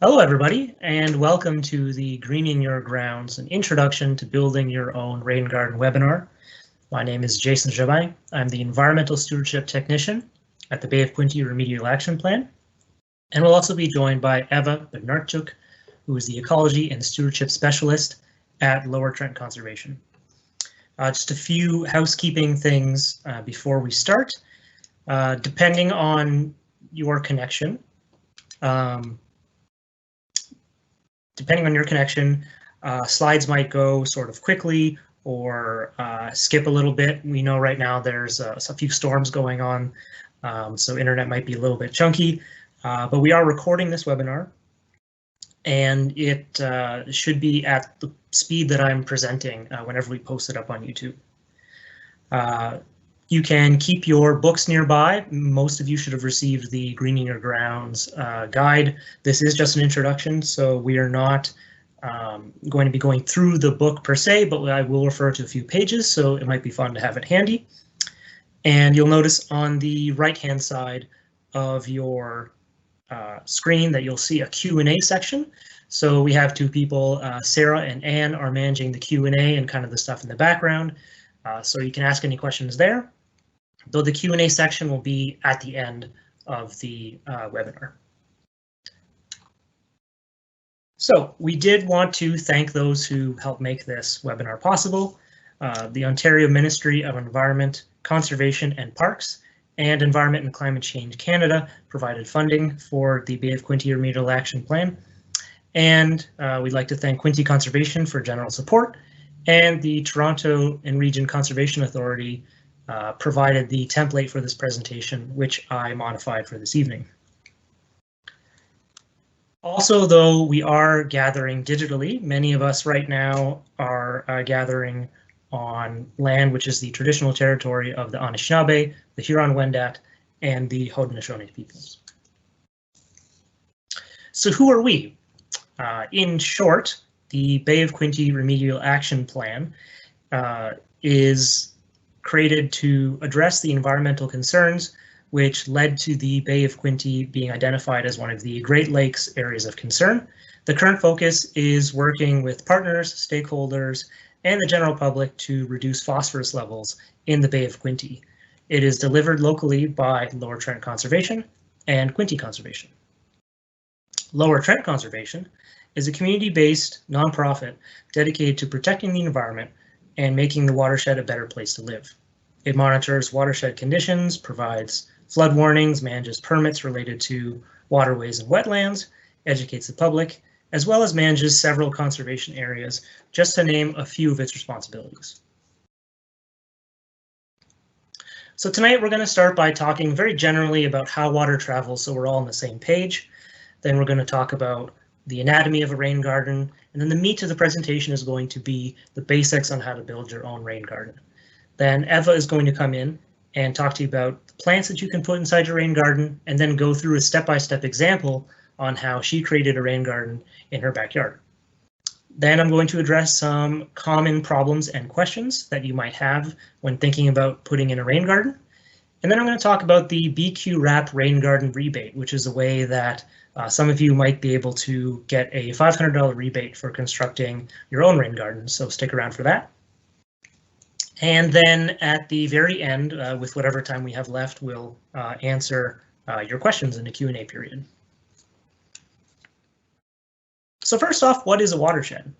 Hello, everybody, and welcome to the Greening Your Grounds, an introduction to building your own rain garden webinar. My name is Jason Jabin. I'm the Environmental Stewardship Technician at the Bay of Quinte Remedial Action Plan. And we'll also be joined by Eva Bednarchuk, who is the Ecology and Stewardship Specialist at Lower Trent Conservation. Just a few housekeeping things before we start. Depending on your connection, slides might go sort of quickly or skip a little bit. We know right now there's a few storms going on, so internet might be a little bit chunky, but we are recording this webinar, and it should be at the speed that I'm presenting whenever we post it up on YouTube. You can keep your books nearby. Most of you should have received the Greening Your Grounds guide. This is just an introduction, so we are not going to be going through the book per se, but I will refer to a few pages, so it might be fun to have it handy. And you'll notice on the right-hand side of your screen that you'll see a Q&A section. So we have two people, Sarah and Anne, are managing the Q&A and kind of the stuff in the background. So you can ask any questions there, though the Q&A section will be at the end of the webinar. So we did want to thank those who helped make this webinar possible. The Ontario Ministry of Environment, Conservation and Parks and Environment and Climate Change Canada provided funding for the Bay of Quinte Remedial Action Plan. And we'd like to thank Quinte Conservation for general support, and the Toronto and Region Conservation Authority provided the template for this presentation, which I modified for this evening. Also, though we are gathering digitally, many of us right now are gathering on land which is the traditional territory of the Anishinaabe, the Huron-Wendat, and the Haudenosaunee peoples. So who are we? In short, the Bay of Quinte Remedial Action Plan is created to address the environmental concerns which led to the Bay of Quinte being identified as one of the Great Lakes areas of concern. The current focus is working with partners, stakeholders, and the general public to reduce phosphorus levels in the Bay of Quinte. It is delivered locally by Lower Trent Conservation and Quinte Conservation. Lower Trent Conservation is a community-based nonprofit dedicated to protecting the environment and making the watershed a better place to live. It monitors watershed conditions, provides flood warnings, manages permits related to waterways and wetlands, educates the public, as well as manages several conservation areas, just to name a few of its responsibilities. So tonight we're going to start by talking very generally about how water travels so we're all on the same page. Then we're going to talk about the anatomy of a rain garden, and then the meat of the presentation is going to be the basics on how to build your own rain garden. Then Eva is going to come in and talk to you about the plants that you can put inside your rain garden, and then go through a step-by-step example on how she created a rain garden in her backyard. Then I'm going to address some common problems and questions that you might have when thinking about putting in a rain garden. And then I'm going to talk about the BQRAP rain garden rebate, which is a way that some of you might be able to get a $500 rebate for constructing your own rain garden, so stick around for that. And then at the very end, with whatever time we have left, we'll answer your questions in the Q&A period. So first off, what is a watershed?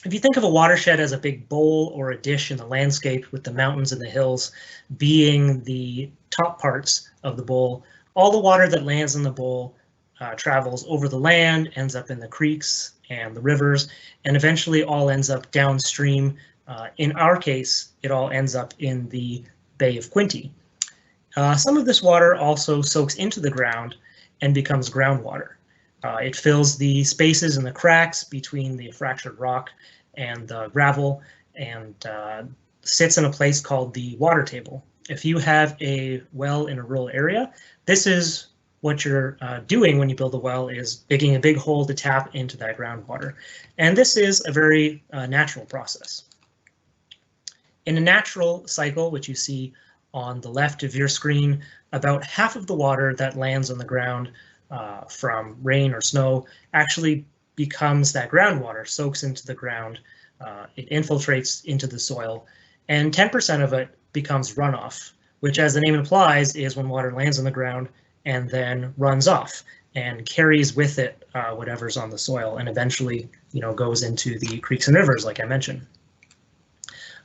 If you think of a watershed as a big bowl or a dish in the landscape, with the mountains and the hills being the top parts of the bowl, all the water that lands in the bowl travels over the land, ends up in the creeks and the rivers, and eventually all ends up downstream. In our case, it all ends up in the Bay of Quinte. Some of this water also soaks into the ground and becomes groundwater. It fills the spaces and the cracks between the fractured rock and the gravel, and sits in a place called the water table. If you have a well in a rural area, this is what you're doing when you build a well, is digging a big hole to tap into that groundwater. And this is a very natural process. In a natural cycle, which you see on the left of your screen, about half of the water that lands on the ground from rain or snow actually becomes that groundwater, soaks into the ground, it infiltrates into the soil, and 10% of it becomes runoff, which, as the name implies, is when water lands on the ground and then runs off and carries with it whatever's on the soil, and eventually, goes into the creeks and rivers, like I mentioned.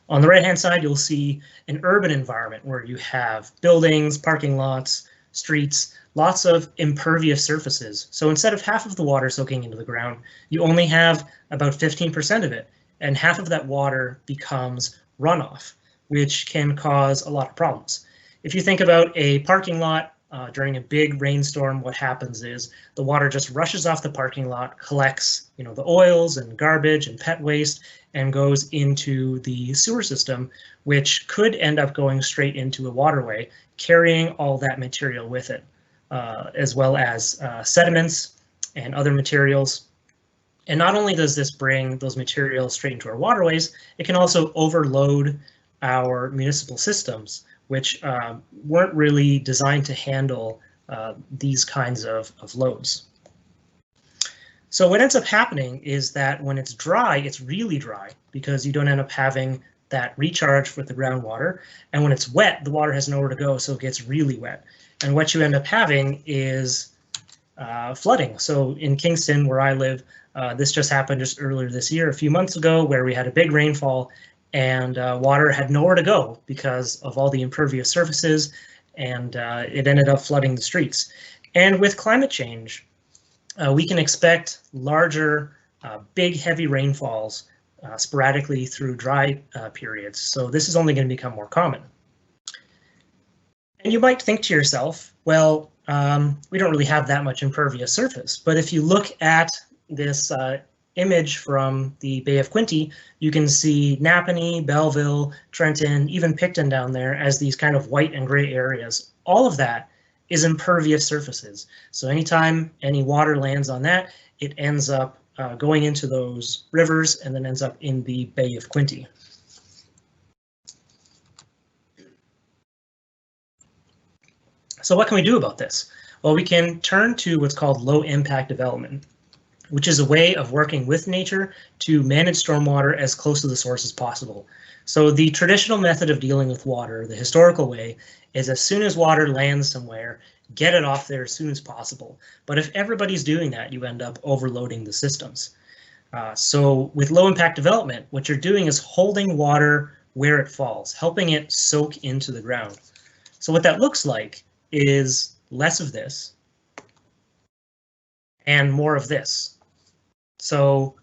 On the right-hand side, you'll see an urban environment where you have buildings, parking lots, streets, lots of impervious surfaces. So instead of half of the water soaking into the ground, you only have about 15% of it, and half of that water becomes runoff, which can cause a lot of problems. If you think about a parking lot during a big rainstorm, what happens is the water just rushes off the parking lot, collects, the oils and garbage and pet waste, and goes into the sewer system, which could end up going straight into a waterway, carrying all that material with it, as well as sediments and other materials. And not only does this bring those materials straight into our waterways, it can also overload our municipal systems, which weren't really designed to handle these kinds of loads. So what ends up happening is that when it's dry, it's really dry because you don't end up having that recharge with the groundwater. And when it's wet, the water has nowhere to go, so it gets really wet. And what you end up having is flooding. So in Kingston, where I live, this just happened just earlier this year, a few months ago, where we had a big rainfall and water had nowhere to go because of all the impervious surfaces, and it ended up flooding the streets. And with climate change, we can expect larger, big, heavy rainfalls sporadically through dry periods. So this is only going to become more common. And you might think to yourself, well, we don't really have that much impervious surface. But if you look at this image from the Bay of Quinte, you can see Napanee, Belleville, Trenton, even Picton down there as these kind of white and gray areas. All of that is impervious surfaces. So anytime any water lands on that, it ends up going into those rivers and then ends up in the Bay of Quinte. So what can we do about this? Well, we can turn to what's called low impact development, which is a way of working with nature to manage stormwater as close to the source as possible. So the traditional method of dealing with water, the historical way, is as soon as water lands somewhere, get it off there as soon as possible. But if everybody's doing that, you end up overloading the systems. So with low impact development, what you're doing is holding water where it falls, helping it soak into the ground. So what that looks like is less of this and more of this. So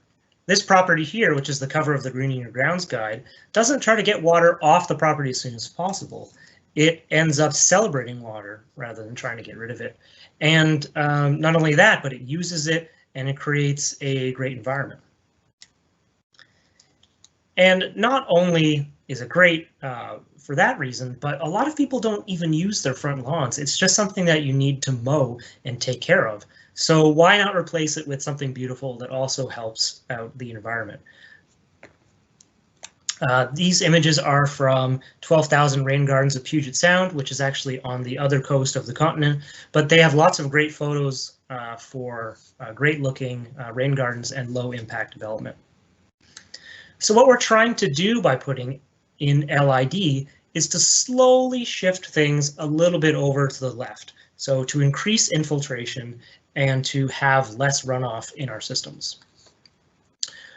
this property here, which is the cover of the Greening Your Grounds guide, doesn't try to get water off the property as soon as possible. It ends up celebrating water rather than trying to get rid of it. And not only that, but it uses it and it creates a great environment. And not only is it great for that reason, but a lot of people don't even use their front lawns. It's just something that you need to mow and take care of. So why not replace it with something beautiful that also helps out the environment? These images are from 12,000 Rain Gardens of Puget Sound, which is actually on the other coast of the continent, but they have lots of great photos for great looking rain gardens and low impact development. So what we're trying to do by putting in LID is to slowly shift things a little bit over to the left. So to increase infiltration and to have less runoff in our systems.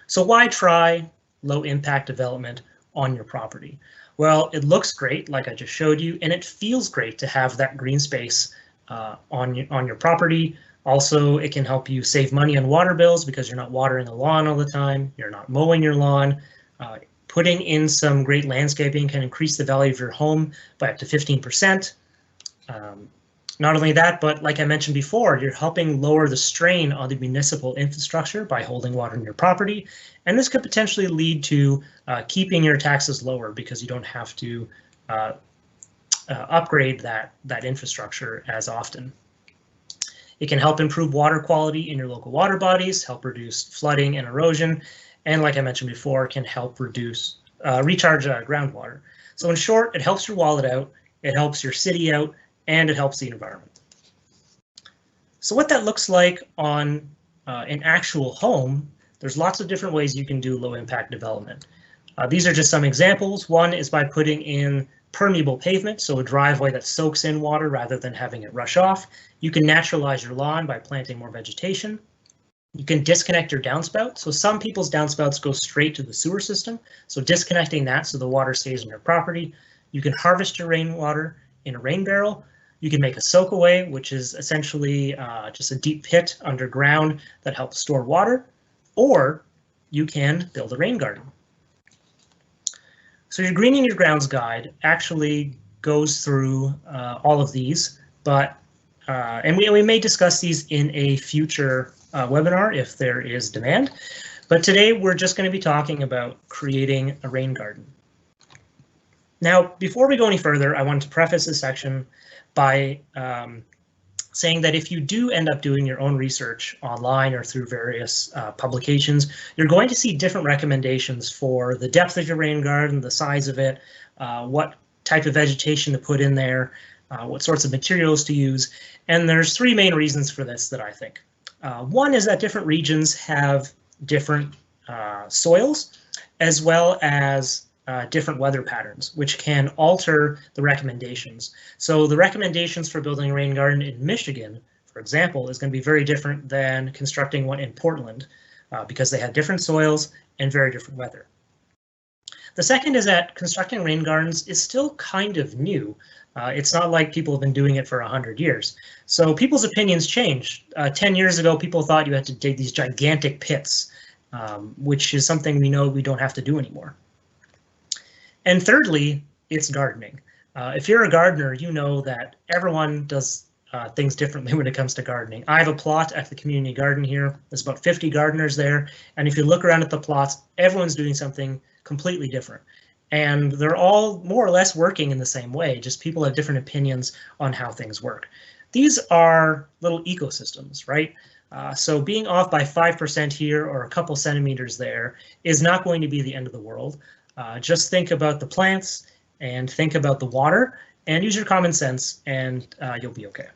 So why try low impact development on your property? Well, it looks great, like I just showed you, and it feels great to have that green space on your property. Also, it can help you save money on water bills because you're not watering the lawn all the time, you're not mowing your lawn. Putting in some great landscaping can increase the value of your home by up to 15%. Not only that, but like I mentioned before, you're helping lower the strain on the municipal infrastructure by holding water in your property. And this could potentially lead to keeping your taxes lower because you don't have to upgrade that infrastructure as often. It can help improve water quality in your local water bodies, help reduce flooding and erosion, and like I mentioned before, can help reduce recharge groundwater. So in short, it helps your wallet out, it helps your city out, and it helps the environment. So what that looks like on an actual home, there's lots of different ways you can do low impact development. These are just some examples. One is by putting in permeable pavement, so a driveway that soaks in water rather than having it rush off. You can naturalize your lawn by planting more vegetation. You can disconnect your downspout. So some people's downspouts go straight to the sewer system. So disconnecting that so the water stays on your property. You can harvest your rainwater in a rain barrel. You can make a soakaway, which is essentially just a deep pit underground that helps store water. Or you can build a rain garden. So your Greening Your Grounds guide actually goes through all of these, but and we may discuss these in a future webinar if there is demand. But today we're just going to be talking about creating a rain garden. Now, before we go any further, I want to preface this section by saying that if you do end up doing your own research online or through various publications, you're going to see different recommendations for the depth of your rain garden, the size of it, what type of vegetation to put in there, what sorts of materials to use. And there's three main reasons for this that I think. One is that different regions have different soils, as well as different weather patterns, which can alter the recommendations. So the recommendations for building a rain garden in Michigan, for example, is going to be very different than constructing one in Portland because they have different soils and very different weather. The second is that constructing rain gardens is still kind of new. It's not like people have been doing it for 100 years. So people's opinions change. 10 years ago, people thought you had to dig these gigantic pits, which is something we know we don't have to do anymore. And thirdly, it's gardening. If you're a gardener, you know that everyone does things differently when it comes to gardening. I have a plot at the community garden here. There's about 50 gardeners there. And if you look around at the plots, everyone's doing something completely different. And they're all more or less working in the same way, just people have different opinions on how things work. These are little ecosystems, right? So being off by 5% here or a couple centimeters there is not going to be the end of the world. Just think about the plants and think about the water and use your common sense and you'll be okay.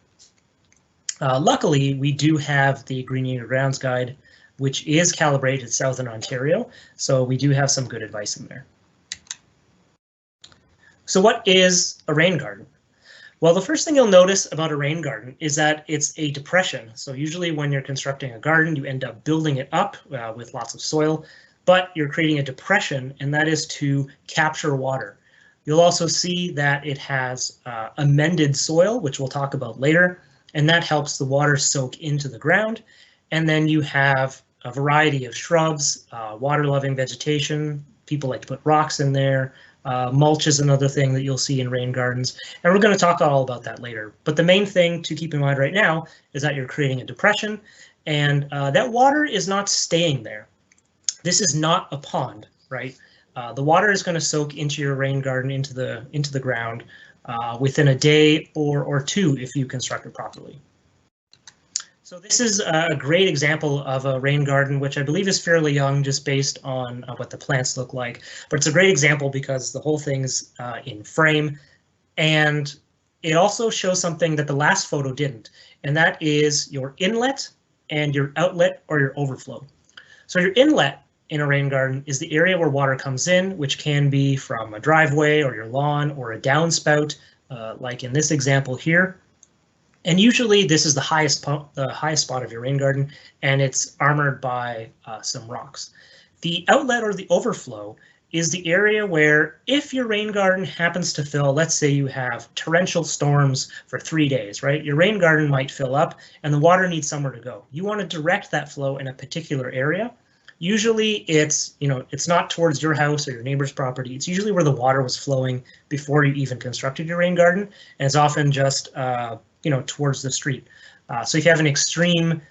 Luckily, we do have the Greening Your Grounds guide, which is calibrated Southern Ontario, so we do have some good advice in there. So what is a rain garden? Well, the first thing you'll notice about a rain garden is that it's a depression. So usually when you're constructing a garden, you end up building it up with lots of soil, but you're creating a depression, and that is to capture water. You'll also see that it has amended soil, which we'll talk about later, and that helps the water soak into the ground. And then you have a variety of shrubs, water-loving vegetation. People like to put rocks in there. Mulch is another thing that you'll see in rain gardens, and we're going to talk all about that later. But the main thing to keep in mind right now is that you're creating a depression, and that water is not staying there. This is not a pond, right? The water is going to soak into your rain garden, into the ground within a day or two if you construct it properly. So this is a great example of a rain garden, which I believe is fairly young just based on what the plants look like. But it's a great example because the whole thing's in frame. And it also shows something that the last photo didn't, and that is your inlet and your outlet or your overflow. So your inlet in a rain garden is the area where water comes in, which can be from a driveway or your lawn or a downspout, like in this example here. And usually this is the highest spot of your rain garden, and it's armored by some rocks. The outlet or the overflow is the area where if your rain garden happens to fill, let's say you have torrential storms for 3 days, right? Your rain garden might fill up and the water needs somewhere to go. You want to direct that flow in a particular area. Usually it's not towards your house or your neighbor's property. It's usually where the water was flowing before you even constructed your rain garden, and it's often just towards the street. So if you have an extreme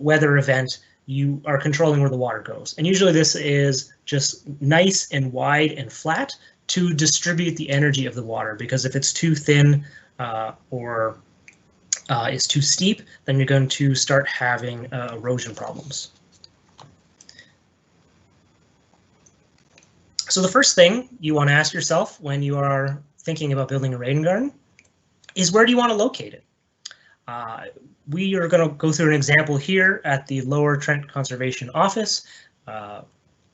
weather event, you are controlling where the water goes. And usually this is just nice and wide and flat to distribute the energy of the water, because if it's too thin or is too steep, then you're going to start having erosion problems. So the first thing you want to ask yourself when you are thinking about building a rain garden is, where do you want to locate it? We are going to go through an example here at the Lower Trent Conservation Office.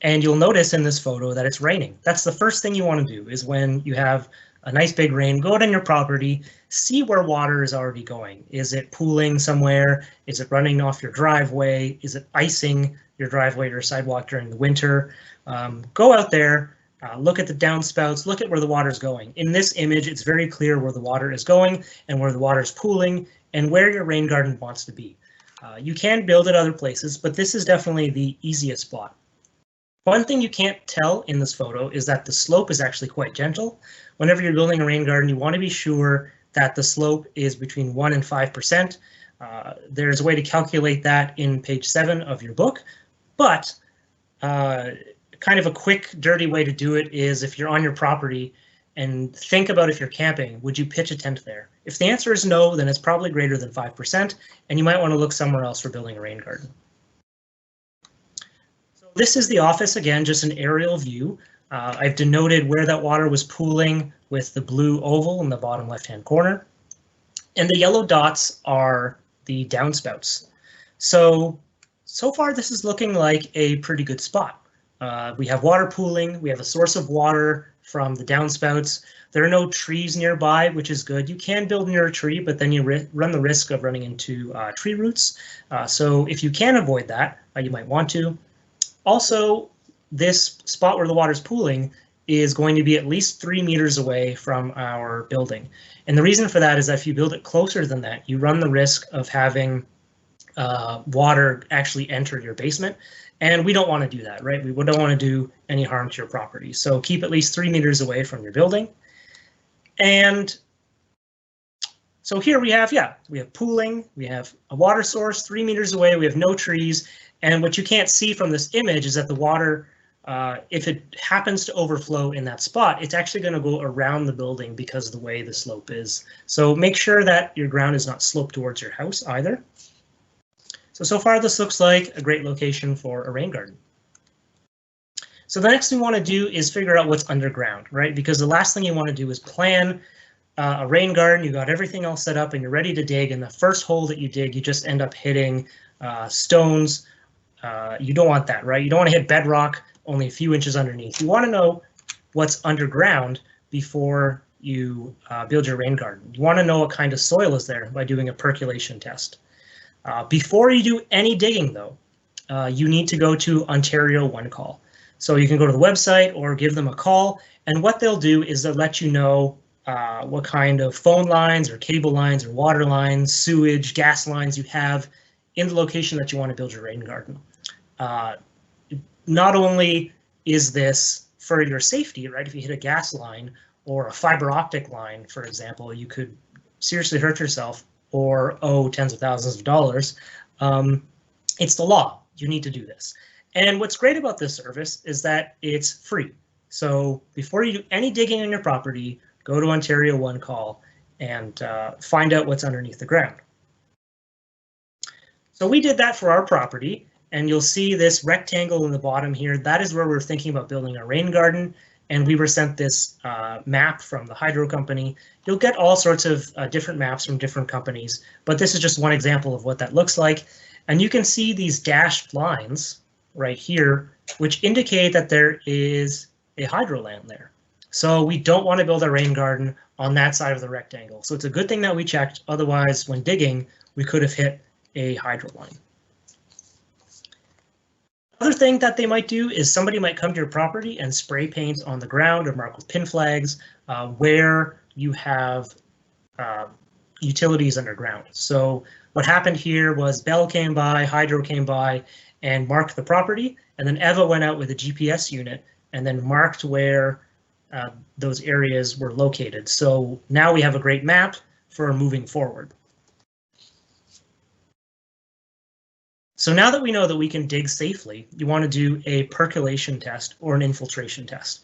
And you'll notice in this photo that it's raining. That's the first thing you want to do is when you have a nice big rain, go out on your property, see where water is already going. Is it pooling somewhere? Is it running off your driveway? Is it icing your driveway or sidewalk during the winter? Go out there, look at the downspouts, look at where the water is going. In this image, it's very clear where the water is going and where the water is pooling and where your rain garden wants to be. You can build at other places, but this is definitely the easiest spot. One thing you can't tell in this photo is that the slope is actually quite gentle. Whenever you're building a rain garden, you want to be sure that the slope is between 1 and 5%. There's a way to calculate that in page 7 of your book, but kind of a quick, dirty way to do it is if you're on your property and think about if you're camping, would you pitch a tent there? If the answer is no, then it's probably greater than 5%, and you might want to look somewhere else for building a rain garden. This is the office, again, just an aerial view. I've denoted where that water was pooling with the blue oval in the bottom left-hand corner. And the yellow dots are the downspouts. So far this is looking like a pretty good spot. We have water pooling, we have a source of water from the downspouts. There are no trees nearby, which is good. You can build near a tree, but then you run the risk of running into tree roots. So if you can avoid that, you might want to. Also, this spot where the water is pooling is going to be at least 3 meters away from our building. And the reason for that is that if you build it closer than that, you run the risk of having water actually enter your basement. And we don't want to do that, right? We don't want to do any harm to your property. So keep at least 3 meters away from your building. And so here we have pooling, we have a water source 3 meters away, we have no trees. And what you can't see from this image is that the water, if it happens to overflow in that spot, it's actually going to go around the building because of the way the slope is. So make sure that your ground is not sloped towards your house either. So far this looks like a great location for a rain garden. So the next thing we want to do is figure out what's underground, right? Because the last thing you want to do is plan a rain garden. You got everything all set up and you're ready to dig. And the first hole that you dig, you just end up hitting stones. You don't want that, right? You don't want to hit bedrock only a few inches underneath. You want to know what's underground before you build your rain garden. You want to know what kind of soil is there by doing a percolation test. Before you do any digging, though, you need to go to Ontario One Call. So you can go to the website or give them a call, and what they'll do is they'll let you know what kind of phone lines or cable lines or water lines, sewage, gas lines you have in the location that you want to build your rain garden. Not only is this for your safety, right? If you hit a gas line or a fiber optic line, for example, you could seriously hurt yourself or owe tens of thousands of dollars. It's the law. You need to do this. And what's great about this service is that it's free. So before you do any digging on your property, go to Ontario One Call and find out what's underneath the ground. So we did that for our property, and you'll see this rectangle in the bottom here. That is where we're thinking about building a rain garden, and we were sent this map from the hydro company. You'll get all sorts of different maps from different companies, but this is just one example of what that looks like. And you can see these dashed lines right here, which indicate that there is a hydro land there. So we don't want to build a rain garden on that side of the rectangle. So it's a good thing that we checked. Otherwise, when digging, we could have hit a hydro line. Other thing that they might do is somebody might come to your property and spray paint on the ground or mark with pin flags where you have utilities underground. So what happened here was Bell came by, Hydro came by, and marked the property, and then Eva went out with a GPS unit and then marked where those areas were located. So now we have a great map for moving forward. So now that we know that we can dig safely, you want to do a percolation test or an infiltration test.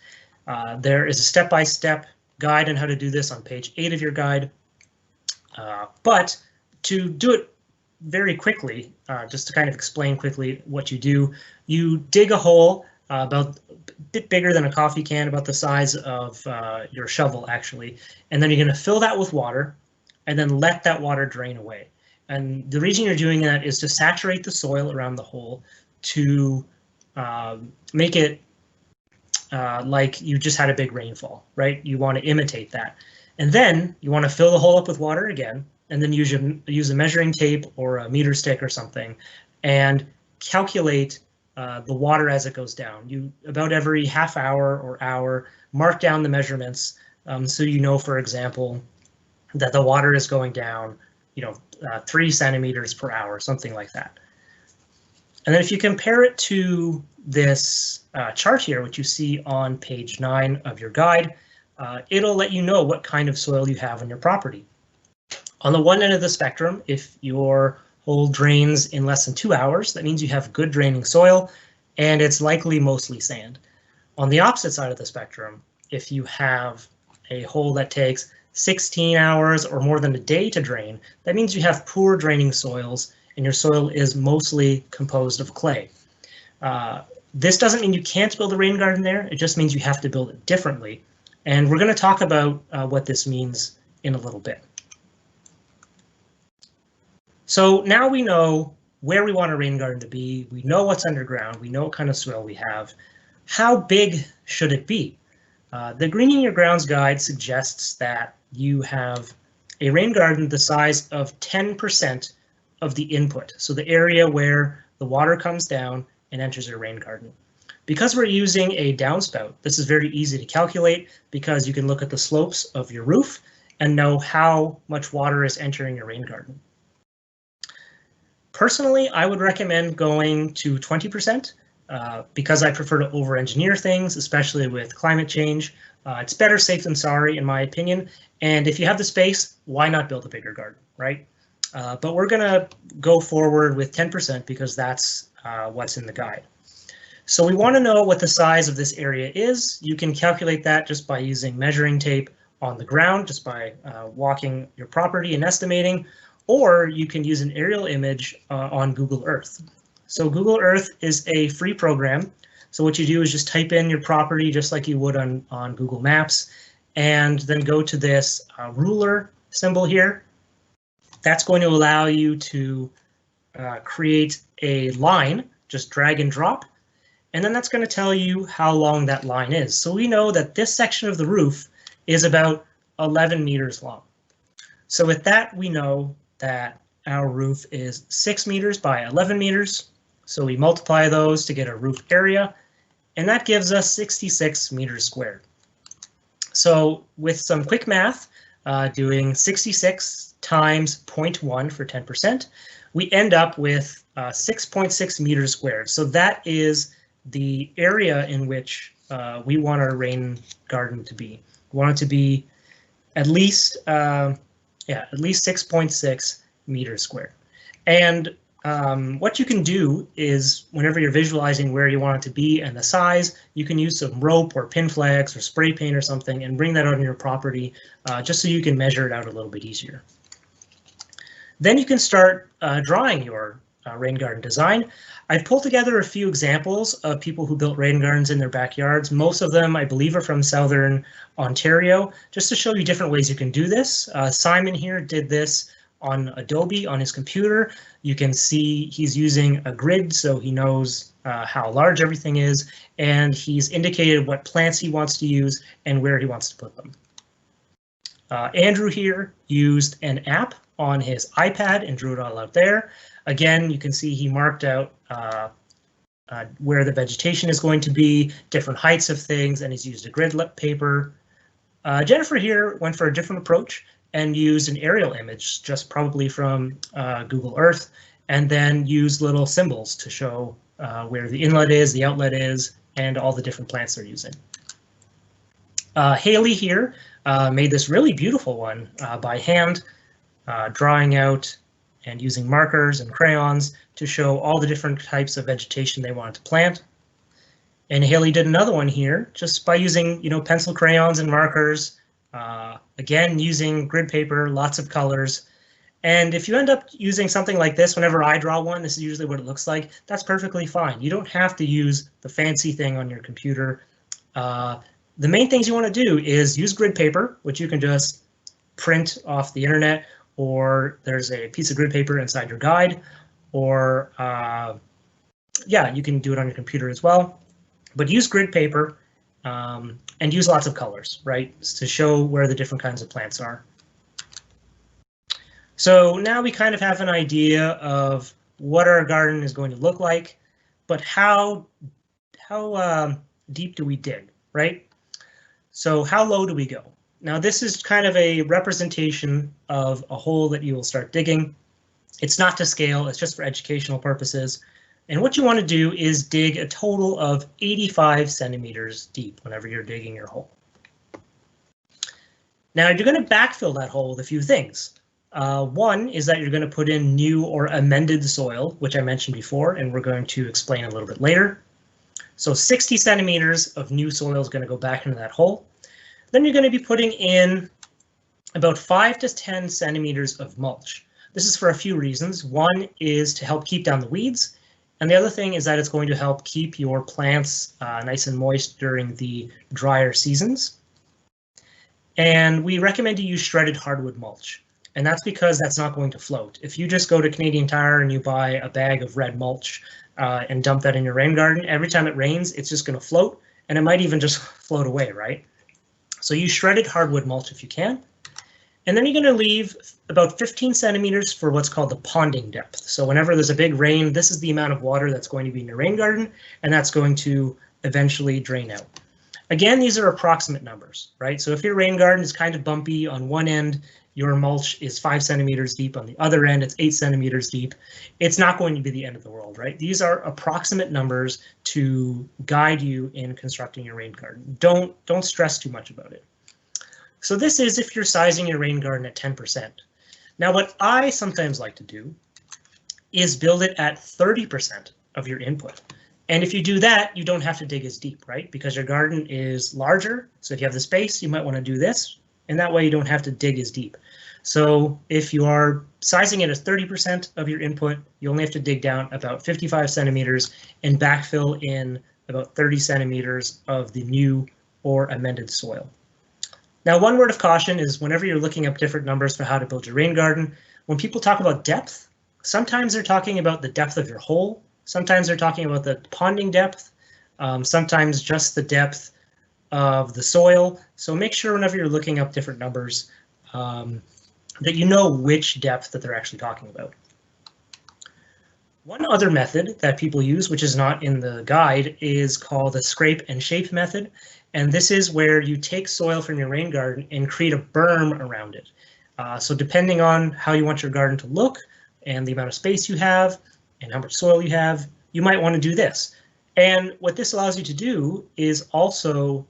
There is a step-by-step guide on how to do this on page 8 of your guide. But to do it very quickly, just to kind of explain quickly what you do, you dig a hole about a bit bigger than a coffee can, about the size of your shovel actually, and then you're going to fill that with water and then let that water drain away. And the reason you're doing that is to saturate the soil around the hole to make it like you just had a big rainfall, right? You want to imitate that. And then you want to fill the hole up with water again, and then use a measuring tape or a meter stick or something, and calculate the water as it goes down. You about every half hour or hour mark down the measurements, so you know, for example, that the water is going down, 3 centimeters per hour, something like that. And then if you compare it to this chart here, which you see on page 9 of your guide, it'll let you know what kind of soil you have on your property. On the one end of the spectrum, if your hole drains in less than 2 hours, that means you have good draining soil, and it's likely mostly sand. On the opposite side of the spectrum, if you have a hole that takes 16 hours or more than a day to drain, that means you have poor draining soils and your soil is mostly composed of clay. This doesn't mean you can't build a rain garden there, it just means you have to build it differently. And we're going to talk about what this means in a little bit. So now we know where we want a rain garden to be, we know what's underground, we know what kind of soil we have. How big should it be? The Greening Your Grounds guide suggests that you have a rain garden the size of 10% of the input, so the area where the water comes down and enters your rain garden. Because we're using a downspout, this is very easy to calculate because you can look at the slopes of your roof and know how much water is entering your rain garden. Personally, I would recommend going to 20% because I prefer to over-engineer things, especially with climate change. It's better safe than sorry, in my opinion. And if you have the space, why not build a bigger garden, right? But we're going to go forward with 10% because that's what's in the guide. So we want to know what the size of this area is. You can calculate that just by using measuring tape on the ground, just by walking your property and estimating, or you can use an aerial image on Google Earth. So Google Earth is a free program. So what you do is just type in your property just like you would on Google Maps, and then go to this ruler symbol here. That's going to allow you to create a line, just drag and drop, and then that's going to tell you how long that line is. So we know that this section of the roof is about 11 meters long. So with that, we know that our roof is 6 meters by 11 meters. So we multiply those to get a roof area, and that gives us 66 meters squared. So with some quick math, doing 66 times 0.1 for 10%, we end up with 6.6 meters squared. So that is the area in which we want our rain garden to be. We want it to be at least 6.6 meters squared. And what you can do is, whenever you're visualizing where you want it to be and the size, you can use some rope or pin flags or spray paint or something and bring that out on your property just so you can measure it out a little bit easier. Then you can start drawing your rain garden design. I've pulled together a few examples of people who built rain gardens in their backyards. Most of them, I believe, are from Southern Ontario, just to show you different ways you can do this. Simon here did this on Adobe on his computer. You can see he's using a grid, so he knows how large everything is, and he's indicated what plants he wants to use and where he wants to put them. Andrew here used an app on his iPad and drew it all out there. Again, you can see he marked out where the vegetation is going to be, different heights of things, and he's used a grid paper. Jennifer here went for a different approach and used an aerial image, just probably from Google Earth, and then used little symbols to show where the inlet is, the outlet is, and all the different plants they're using. Haley here made this really beautiful one by hand, drawing out and using markers and crayons to show all the different types of vegetation they wanted to plant. And Haley did another one here just by using, pencil crayons and markers, again, using grid paper, lots of colors. And if you end up using something like this, whenever I draw one, this is usually what it looks like. That's perfectly fine. You don't have to use the fancy thing on your computer. The main things you want to do is use grid paper, which you can just print off the internet, or there's a piece of grid paper inside your guide, or yeah, you can do it on your computer as well. But use grid paper and use lots of colors, right, to show where the different kinds of plants are. So now we kind of have an idea of what our garden is going to look like, but how deep do we dig, right? So how low do we go? Now this is kind of a representation of a hole that you will start digging. It's not to scale, it's just for educational purposes. And what you want to do is dig a total of 85 centimeters deep whenever you're digging your hole. Now you're going to backfill that hole with a few things. One is that you're going to put in new or amended soil, which I mentioned before, and we're going to explain a little bit later. So 60 centimeters of new soil is going to go back into that hole. Then you're going to be putting in about 5 to 10 centimeters of mulch. This is for a few reasons. One is to help keep down the weeds, and the other thing is that it's going to help keep your plants nice and moist during the drier seasons. And we recommend you use shredded hardwood mulch. And that's because that's not going to float. If you just go to Canadian Tire and you buy a bag of red mulch and dump that in your rain garden, every time it rains, it's just going to float, and it might even just float away, right? So use shredded hardwood mulch if you can. And then you're going to leave about 15 centimeters for what's called the ponding depth. So whenever there's a big rain, this is the amount of water that's going to be in your rain garden, and that's going to eventually drain out. Again, these are approximate numbers, right? So if your rain garden is kind of bumpy on one end, your mulch is 5 centimeters deep, on the other end it's 8 centimeters deep, it's not going to be the end of the world, right? These are approximate numbers to guide you in constructing your rain garden. Don't stress too much about it. So this is if you're sizing your rain garden at 10%. Now what I sometimes like to do is build it at 30% of your input. And if you do that, you don't have to dig as deep, right? Because your garden is larger. So if you have the space, you might want to do this. And that way you don't have to dig as deep. So if you are sizing it as 30% of your input, you only have to dig down about 55 centimeters and backfill in about 30 centimeters of the new or amended soil. Now, one word of caution is whenever you're looking up different numbers for how to build your rain garden, when people talk about depth, sometimes they're talking about the depth of your hole. Sometimes they're talking about the ponding depth, sometimes just the depth of the soil. So make sure whenever you're looking up different numbers that you know which depth that they're actually talking about. One other method that people use, which is not in the guide, is called the scrape and shape method. And this is where you take soil from your rain garden and create a berm around it. So depending on how you want your garden to look and the amount of space you have and how much soil you have, you might want to do this. And what this allows you to do is also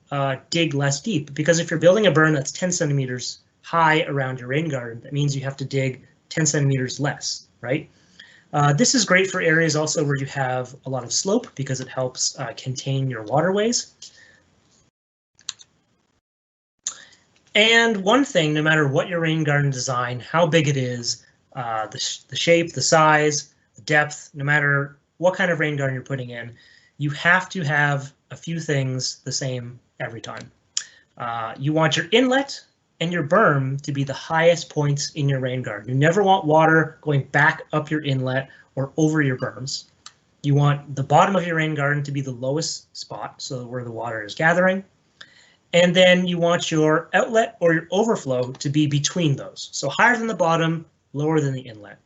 dig less deep, because if you're building a berm that's 10 centimeters high around your rain garden, that means you have to dig 10 centimeters less, right? This is great for areas also where you have a lot of slope because it helps contain your waterways. And one thing, no matter what your rain garden design, how big it is, the shape, the size, the depth, no matter what kind of rain garden you're putting in, you have to have a few things the same every time. You want your inlet and your berm to be the highest points in your rain garden. You never want water going back up your inlet or over your berms. You want the bottom of your rain garden to be the lowest spot, so where the water is gathering. And then you want your outlet or your overflow to be between those. So higher than the bottom, lower than the inlet.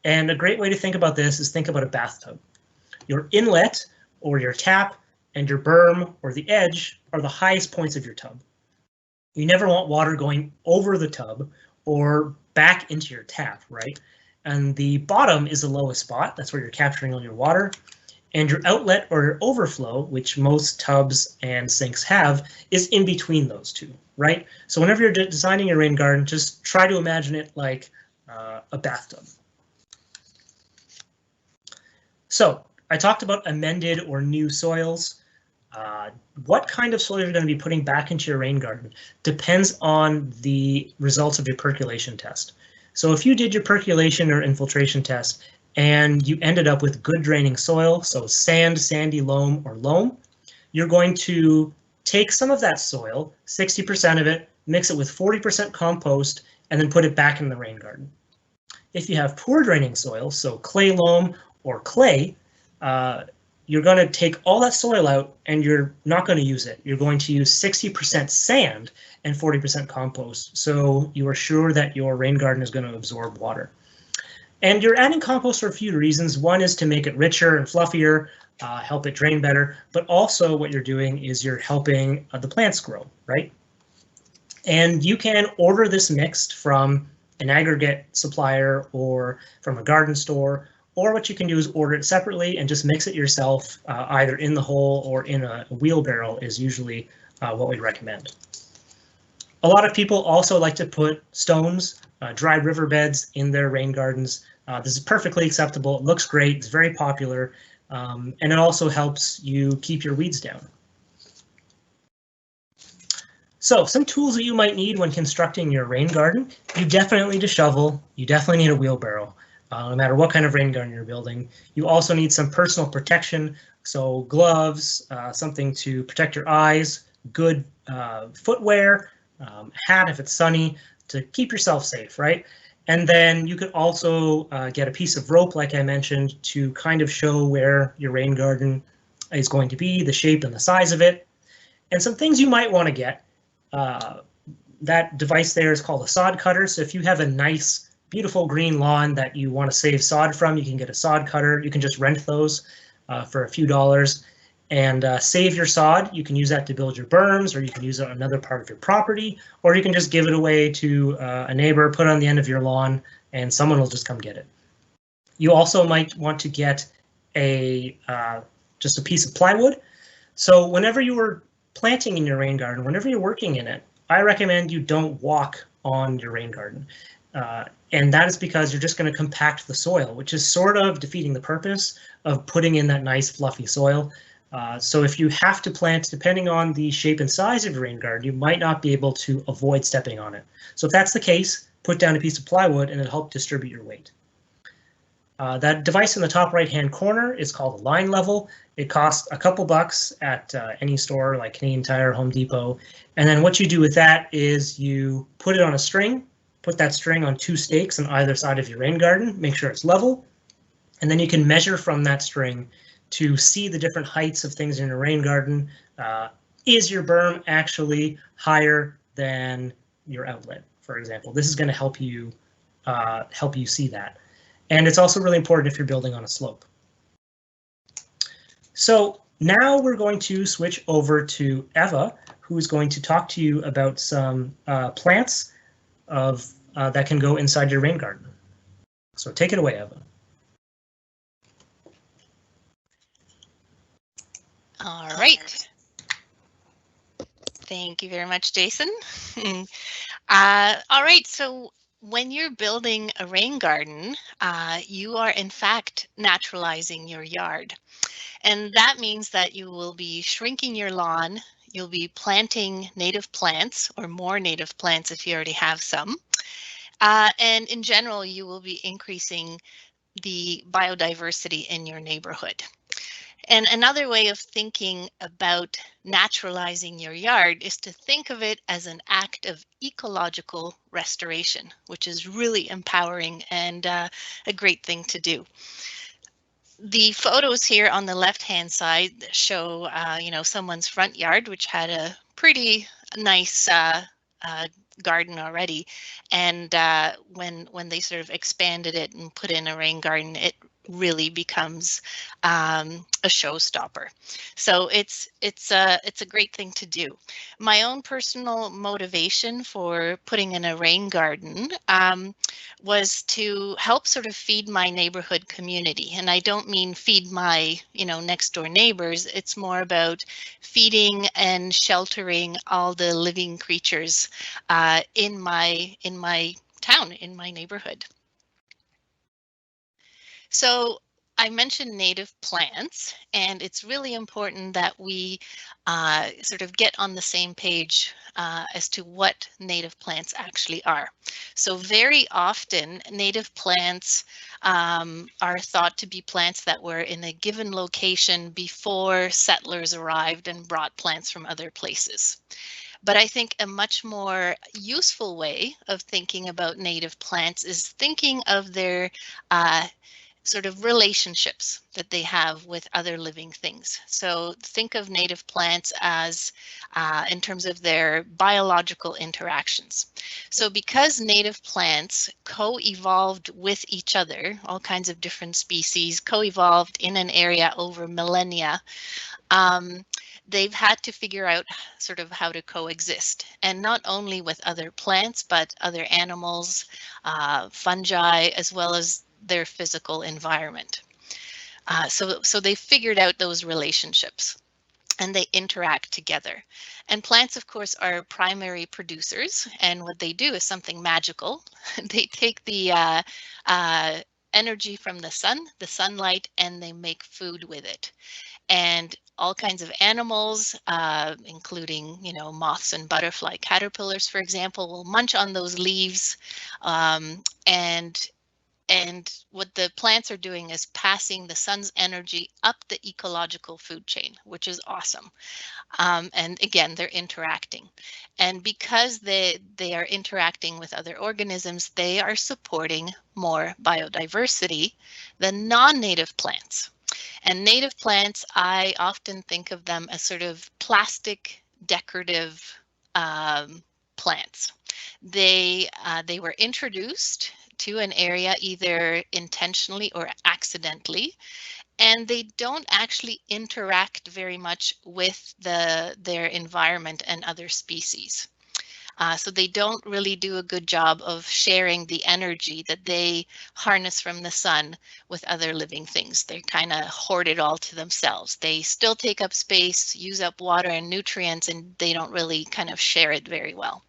And a great way to think about this is think about a bathtub. Your inlet or your tap and your berm or the edge are the highest points of your tub. You never want water going over the tub or back into your tap, right? And the bottom is the lowest spot. That's where you're capturing all your water. And your outlet or your overflow, which most tubs and sinks have, is in between those two, right? So whenever you're designing your rain garden, just try to imagine it like a bathtub. So I talked about amended or new soils. What kind of soil you're going to be putting back into your rain garden depends on the results of your percolation test. So if you did your percolation or infiltration test and you ended up with good draining soil, so sand, sandy loam, or loam, you're going to take some of that soil, 60% of it, mix it with 40% compost, and then put it back in the rain garden. If you have poor draining soil, so clay loam or clay, you're going to take all that soil out and you're not going to use it. You're going to use 60% sand and 40% compost. So you are sure that your rain garden is going to absorb water. And you're adding compost for a few reasons. One is to make it richer and fluffier, help it drain better, but also what you're doing is you're helping the plants grow, right? And you can order this mixed from an aggregate supplier or from a garden store, or what you can do is order it separately and just mix it yourself, either in the hole or in a wheelbarrow is usually what we recommend. A lot of people also like to put stones, dry riverbeds in their rain gardens. This is perfectly acceptable. It looks great. It's very popular. And it also helps you keep your weeds down. So some tools that you might need when constructing your rain garden: you definitely need a shovel. You definitely need a wheelbarrow, no matter what kind of rain garden you're building. You also need some personal protection. So gloves, something to protect your eyes, good footwear, hat if it's sunny, to keep yourself safe, right? And then you could also get a piece of rope, like I mentioned, to kind of show where your rain garden is going to be, the shape and the size of it. And some things you might want to get. That device there is called a sod cutter. So if you have a nice, beautiful green lawn that you want to save sod from, you can get a sod cutter. You can just rent those for a few dollars and save your sod. You can use that to build your berms, or you can use it on another part of your property, or you can just give it away to a neighbor, put it on the end of your lawn, and someone will just come get it. You also might want to get just a piece of plywood. So whenever you are planting in your rain garden, whenever you're working in it, I recommend you don't walk on your rain garden. And that is because you're just going to compact the soil, which is sort of defeating the purpose of putting in that nice fluffy soil. So if you have to plant, depending on the shape and size of your rain garden, you might not be able to avoid stepping on it. So if that's the case, put down a piece of plywood and it'll help distribute your weight. That device in the top right-hand corner is called a line level. It costs a couple bucks at any store like Canadian Tire, Home Depot. And then what you do with that is you put it on a string, put that string on 2 stakes on either side of your rain garden, make sure it's level, and then you can measure from that string to see the different heights of things in your rain garden. Is your berm actually higher than your outlet, for example? This is going to help you see that. And it's also really important if you're building on a slope. So now we're going to switch over to Eva, who is going to talk to you about some plants that can go inside your rain garden. So take it away, Eva. All right. Thank you very much, Jason. All right, so when you're building a rain garden, you are in fact naturalizing your yard. And that means that you will be shrinking your lawn, you'll be planting native plants or more native plants if you already have some. And in general, you will be increasing the biodiversity in your neighborhood. And another way of thinking about naturalizing your yard is to think of it as an act of ecological restoration, which is really empowering and a great thing to do. The photos here on the left-hand side show, someone's front yard, which had a pretty nice garden already. And when they sort of expanded it and put in a rain garden, it really becomes a showstopper. So it's a great thing to do. My own personal motivation for putting in a rain garden was to help sort of feed my neighborhood community. And I don't mean feed my, next door neighbors. It's more about feeding and sheltering all the living creatures in my town, in my neighborhood. So I mentioned native plants, and it's really important that we sort of get on the same page as to what native plants actually are. So very often, native plants are thought to be plants that were in a given location before settlers arrived and brought plants from other places. But I think a much more useful way of thinking about native plants is thinking of their sort of relationships that they have with other living things. So think of native plants as in terms of their biological interactions. So because native plants co-evolved with each other, all kinds of different species co-evolved in an area over millennia, um, they've had to figure out sort of how to coexist, and not only with other plants, but other animals, fungi, as well as their physical environment. So they figured out those relationships and they interact together. And plants, of course, are primary producers. And what they do is something magical. They take the energy from the sun, the sunlight, and they make food with it. And all kinds of animals, including, moths and butterfly caterpillars, for example, will munch on those leaves. And what the plants are doing is passing the sun's energy up the ecological food chain, which is awesome. And again, they're interacting. And because they are interacting with other organisms, they are supporting more biodiversity than non-native plants. And native plants, I often think of them as sort of plastic decorative plants. They were introduced to an area either intentionally or accidentally, and they don't actually interact very much with their environment and other species. So they don't really do a good job of sharing the energy that they harness from the sun with other living things. They kind of hoard it all to themselves. They still take up space, use up water and nutrients, and they don't really kind of share it very well.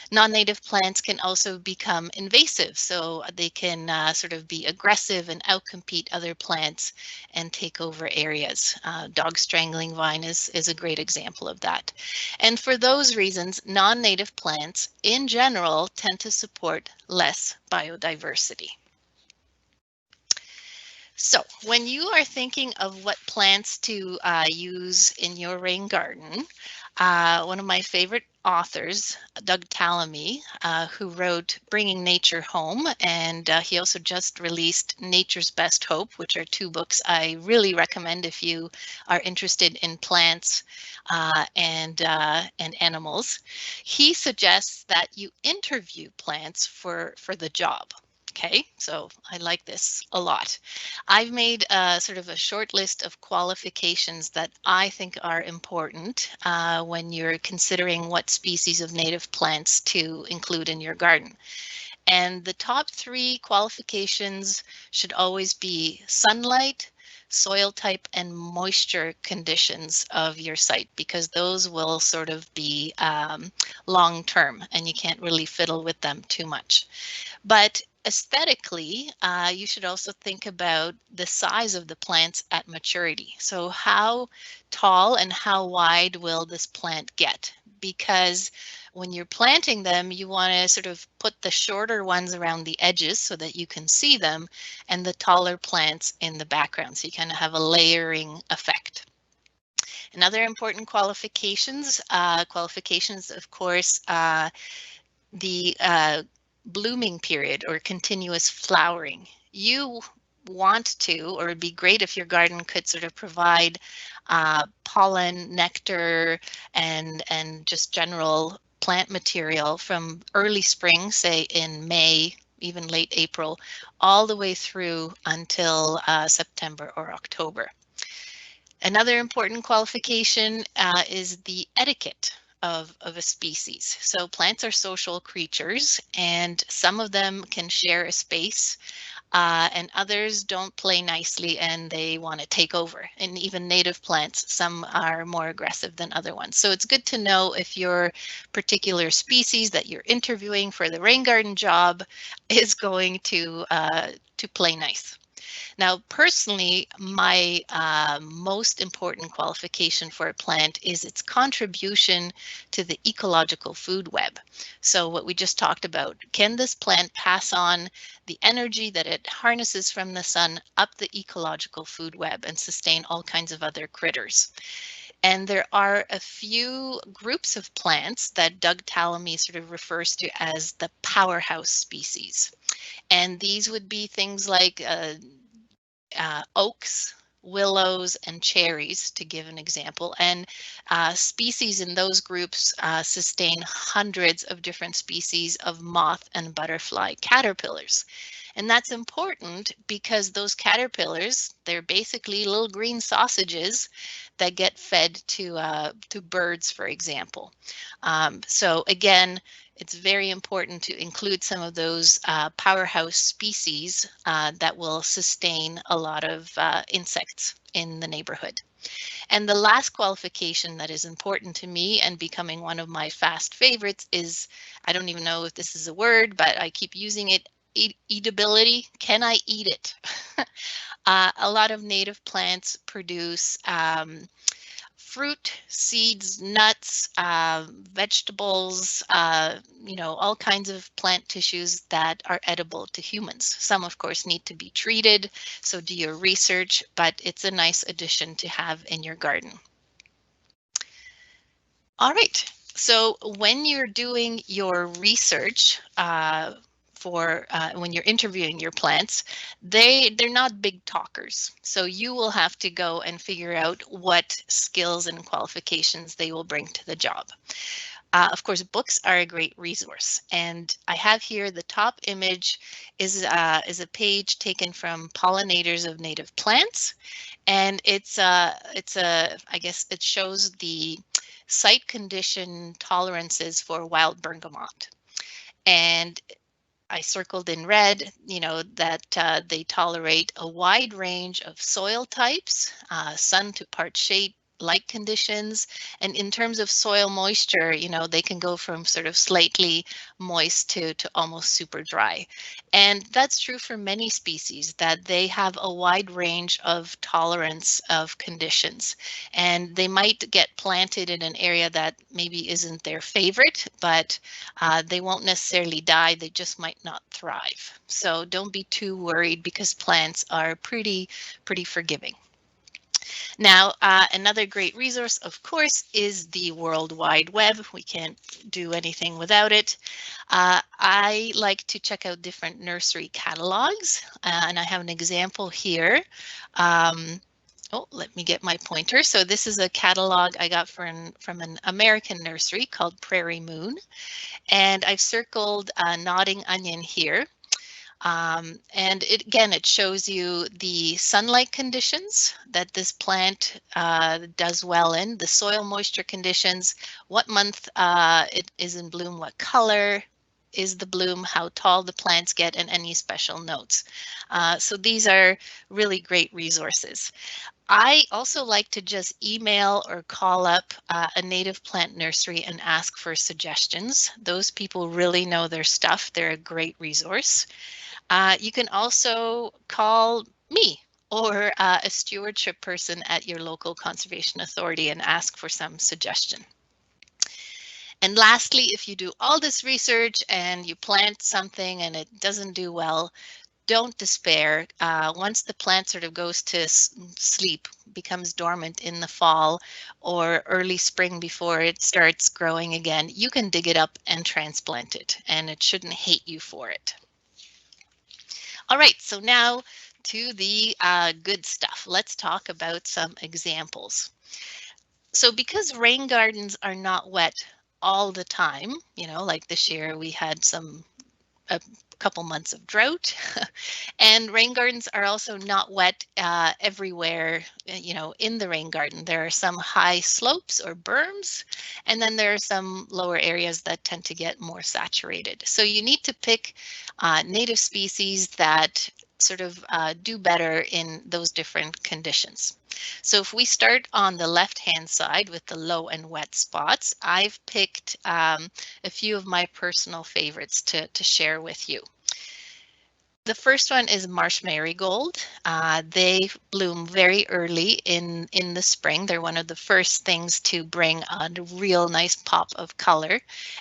Non-native plants can also become invasive, so they can sort of be aggressive and outcompete other plants and take over areas. Dog strangling vine is a great example of that. And for those reasons, non-native plants in general tend to support less biodiversity. So when you are thinking of what plants to use in your rain garden, one of my favorite authors, Doug Tallamy, who wrote Bringing Nature Home, and he also just released Nature's Best Hope, which are two books I really recommend if you are interested in plants and animals. He suggests that you interview plants for the job. Okay, so I like this a lot. I've made sort of a short list of qualifications that I think are important when you're considering what species of native plants to include in your garden. And the top 3 qualifications should always be sunlight, soil type, and moisture conditions of your site, because those will sort of be long term and you can't really fiddle with them too much. But aesthetically, you should also think about the size of the plants at maturity. So how tall and how wide will this plant get? Because when you're planting them, you want to sort of put the shorter ones around the edges so that you can see them, and the taller plants in the background. So you kind of have a layering effect. Another important qualifications, of course, the blooming period or continuous flowering. You want to, or it'd be great if your garden could sort of provide pollen, nectar, and just general plant material from early spring, say in May, even late April, all the way through until September or October. Another important qualification is the etiquette of a species. So plants are social creatures, and some of them can share a space, and others don't play nicely and they want to take over. And even native plants, some are more aggressive than other ones. So it's good to know if your particular species that you're interviewing for the rain garden job is going to play nice. Now, personally, my most important qualification for a plant is its contribution to the ecological food web. So what we just talked about, can this plant pass on the energy that it harnesses from the sun up the ecological food web and sustain all kinds of other critters? And there are a few groups of plants that Doug Tallamy sort of refers to as the powerhouse species. And these would be things like oaks, willows, and cherries, to give an example. And species in those groups sustain hundreds of different species of moth and butterfly caterpillars. And that's important because those caterpillars, they're basically little green sausages that get fed to birds, for example. So again, it's very important to include some of those powerhouse species that will sustain a lot of insects in the neighborhood. And the last qualification that is important to me and becoming one of my fast favorites is, I don't even know if this is a word, but I keep using it, eatability. Can I eat it? A lot of native plants produce fruit, seeds, nuts, vegetables, all kinds of plant tissues that are edible to humans. Some, of course, need to be treated, so do your research, but it's a nice addition to have in your garden. All right, so when you're doing your research, when you're interviewing your plants, they're not big talkers. So you will have to go and figure out what skills and qualifications they will bring to the job. Of course, books are a great resource, and I have here the top image is a page taken from Pollinators of Native Plants, and I guess it shows the site condition tolerances for wild bergamot. And I circled in red, that they tolerate a wide range of soil types, sun to part shade, light conditions. And in terms of soil moisture, they can go from sort of slightly moist to almost super dry. And that's true for many species, that they have a wide range of tolerance of conditions. And they might get planted in an area that maybe isn't their favorite, but they won't necessarily die, they just might not thrive. So don't be too worried, because plants are pretty forgiving. Now, another great resource, of course, is the World Wide Web. We can't do anything without it. I like to check out different nursery catalogs, and I have an example here. Let me get my pointer. So this is a catalog I got from an American nursery called Prairie Moon, and I've circled Nodding Onion here. And it shows you the sunlight conditions that this plant does well in, the soil moisture conditions, what month it is in bloom, what color is the bloom, how tall the plants get, and any special notes. So these are really great resources. I also like to just email or call up a native plant nursery and ask for suggestions. Those people really know their stuff. They're a great resource. You can also call me or a stewardship person at your local conservation authority and ask for some suggestion. And lastly, if you do all this research and you plant something and it doesn't do well, don't despair. Once the plant sort of goes to sleep, becomes dormant in the fall or early spring before it starts growing again, you can dig it up and transplant it, and it shouldn't hate you for it. All right, so now to the good stuff. Let's talk about some examples. So because rain gardens are not wet all the time, like this year we had a couple months of drought, and rain gardens are also not wet everywhere, in the rain garden. There are some high slopes or berms, and then there are some lower areas that tend to get more saturated. So you need to pick native species that sort of do better in those different conditions. So if we start on the left-hand side with the low and wet spots, I've picked a few of my personal favorites to share with you. The first one is marsh marigold. They bloom very early in the spring. They're one of the first things to bring a real nice pop of color,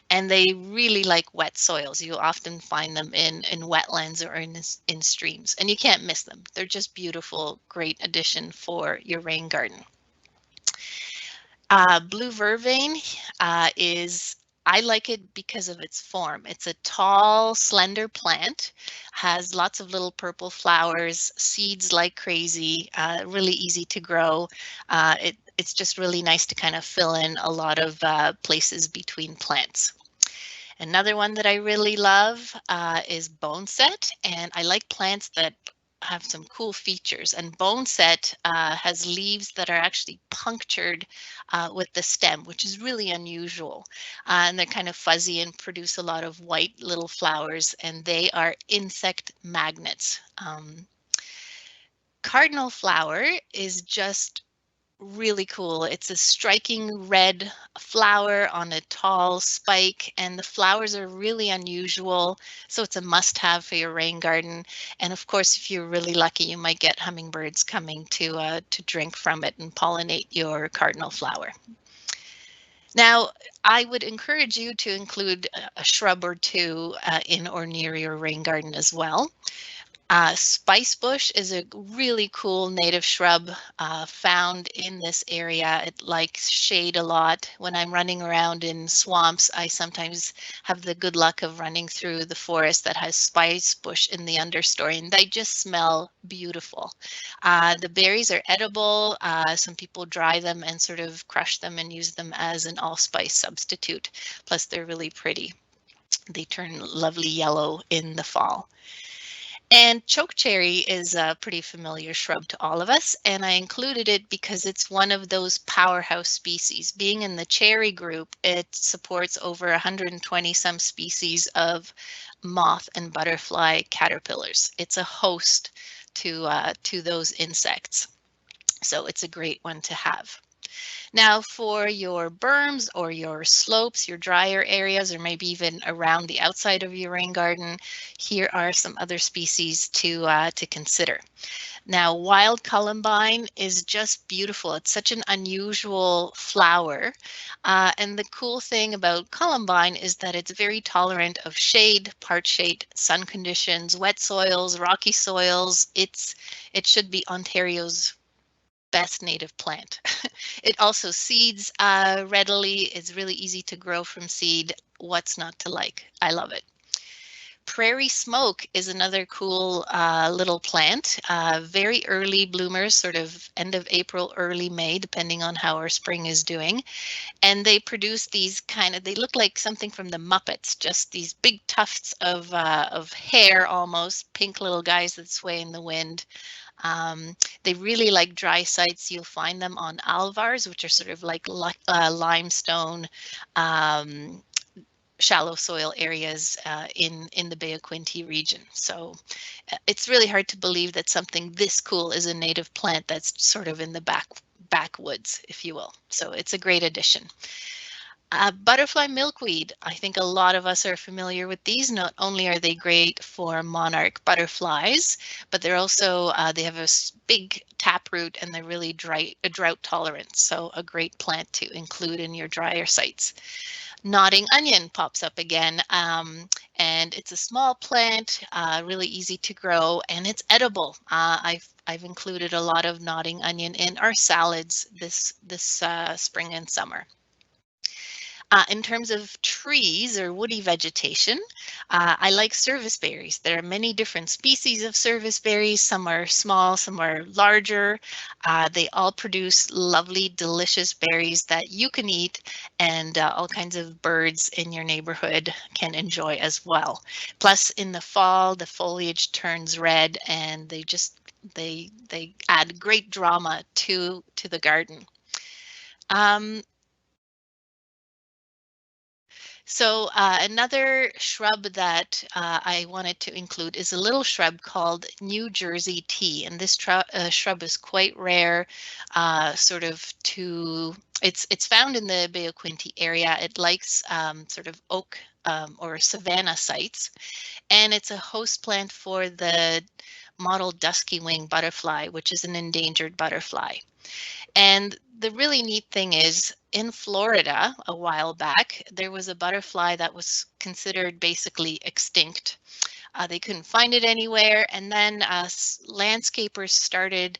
and they really like wet soils. You'll often find them in wetlands or in streams, and you can't miss them. They're just beautiful, great addition for your rain garden. Blue vervain I like it because of its form. It's a tall, slender plant, has lots of little purple flowers, seeds like crazy, really easy to grow. It's just really nice to kind of fill in a lot of places between plants. Another one that I really love is boneset, and I like plants that have some cool features. And boneset has leaves that are actually punctured with the stem, which is really unusual. And they're kind of fuzzy and produce a lot of white little flowers, and they are insect magnets. Cardinal flower is just really cool. It's a striking red flower on a tall spike, and the flowers are really unusual. So it's a must-have for your rain garden. And of course, if you're really lucky, you might get hummingbirds coming to drink from it and pollinate your cardinal flower. Now, I would encourage you to include a shrub or two in or near your rain garden as well. Spice bush is a really cool native shrub found in this area. It likes shade a lot. When I'm running around in swamps, I sometimes have the good luck of running through the forest that has spice bush in the understory, and they just smell beautiful. The berries are edible. Some people dry them and sort of crush them and use them as an allspice substitute. Plus, they're really pretty. They turn lovely yellow in the fall. And chokecherry is a pretty familiar shrub to all of us, and I included it because it's one of those powerhouse species. Being in the cherry group, it supports over 120 some species of moth and butterfly caterpillars. It's a host to those insects, so it's a great one to have. Now for your berms or your slopes, your drier areas, or maybe even around the outside of your rain garden, here are some other species to consider. Now, wild columbine is just beautiful. It's such an unusual flower. And the cool thing about columbine is that it's very tolerant of shade, part shade, sun conditions, wet soils, rocky soils. It should be Ontario's best native plant. It also seeds readily. It's really easy to grow from seed. What's not to like? I love it. Prairie smoke is another cool little plant. Very early bloomers, sort of end of April, early May, depending on how our spring is doing. And they produce these they look like something from the Muppets, just these big tufts of hair, almost pink little guys that sway in the wind. They really like dry sites. You'll find them on alvars, which are sort of like limestone, shallow soil areas in the Bay of Quinte region. So it's really hard to believe that something this cool is a native plant that's sort of in the backwoods, if you will. So it's a great addition. Butterfly milkweed. I think a lot of us are familiar with these. Not only are they great for monarch butterflies, but they're also, they have a big taproot and they're really drought tolerant. So a great plant to include in your drier sites. Nodding onion pops up again, and it's a small plant, really easy to grow, and it's edible. I've included a lot of nodding onion in our salads this spring and summer. In terms of trees or woody vegetation, I like service berries. There are many different species of service berries. Some are small, some are larger. They all produce lovely, delicious berries that you can eat, and all kinds of birds in your neighborhood can enjoy as well. Plus, in the fall, the foliage turns red, and they add great drama to the garden. So another shrub that I wanted to include is a little shrub called New Jersey tea, and this shrub is quite rare. It's found in the Bay of Quinte area. It likes sort of oak or savanna sites, and it's a host plant for the mottled dusky wing butterfly, which is an endangered butterfly. And the really neat thing is, in Florida a while back, there was a butterfly that was considered basically extinct. They couldn't find it anywhere, and then landscapers started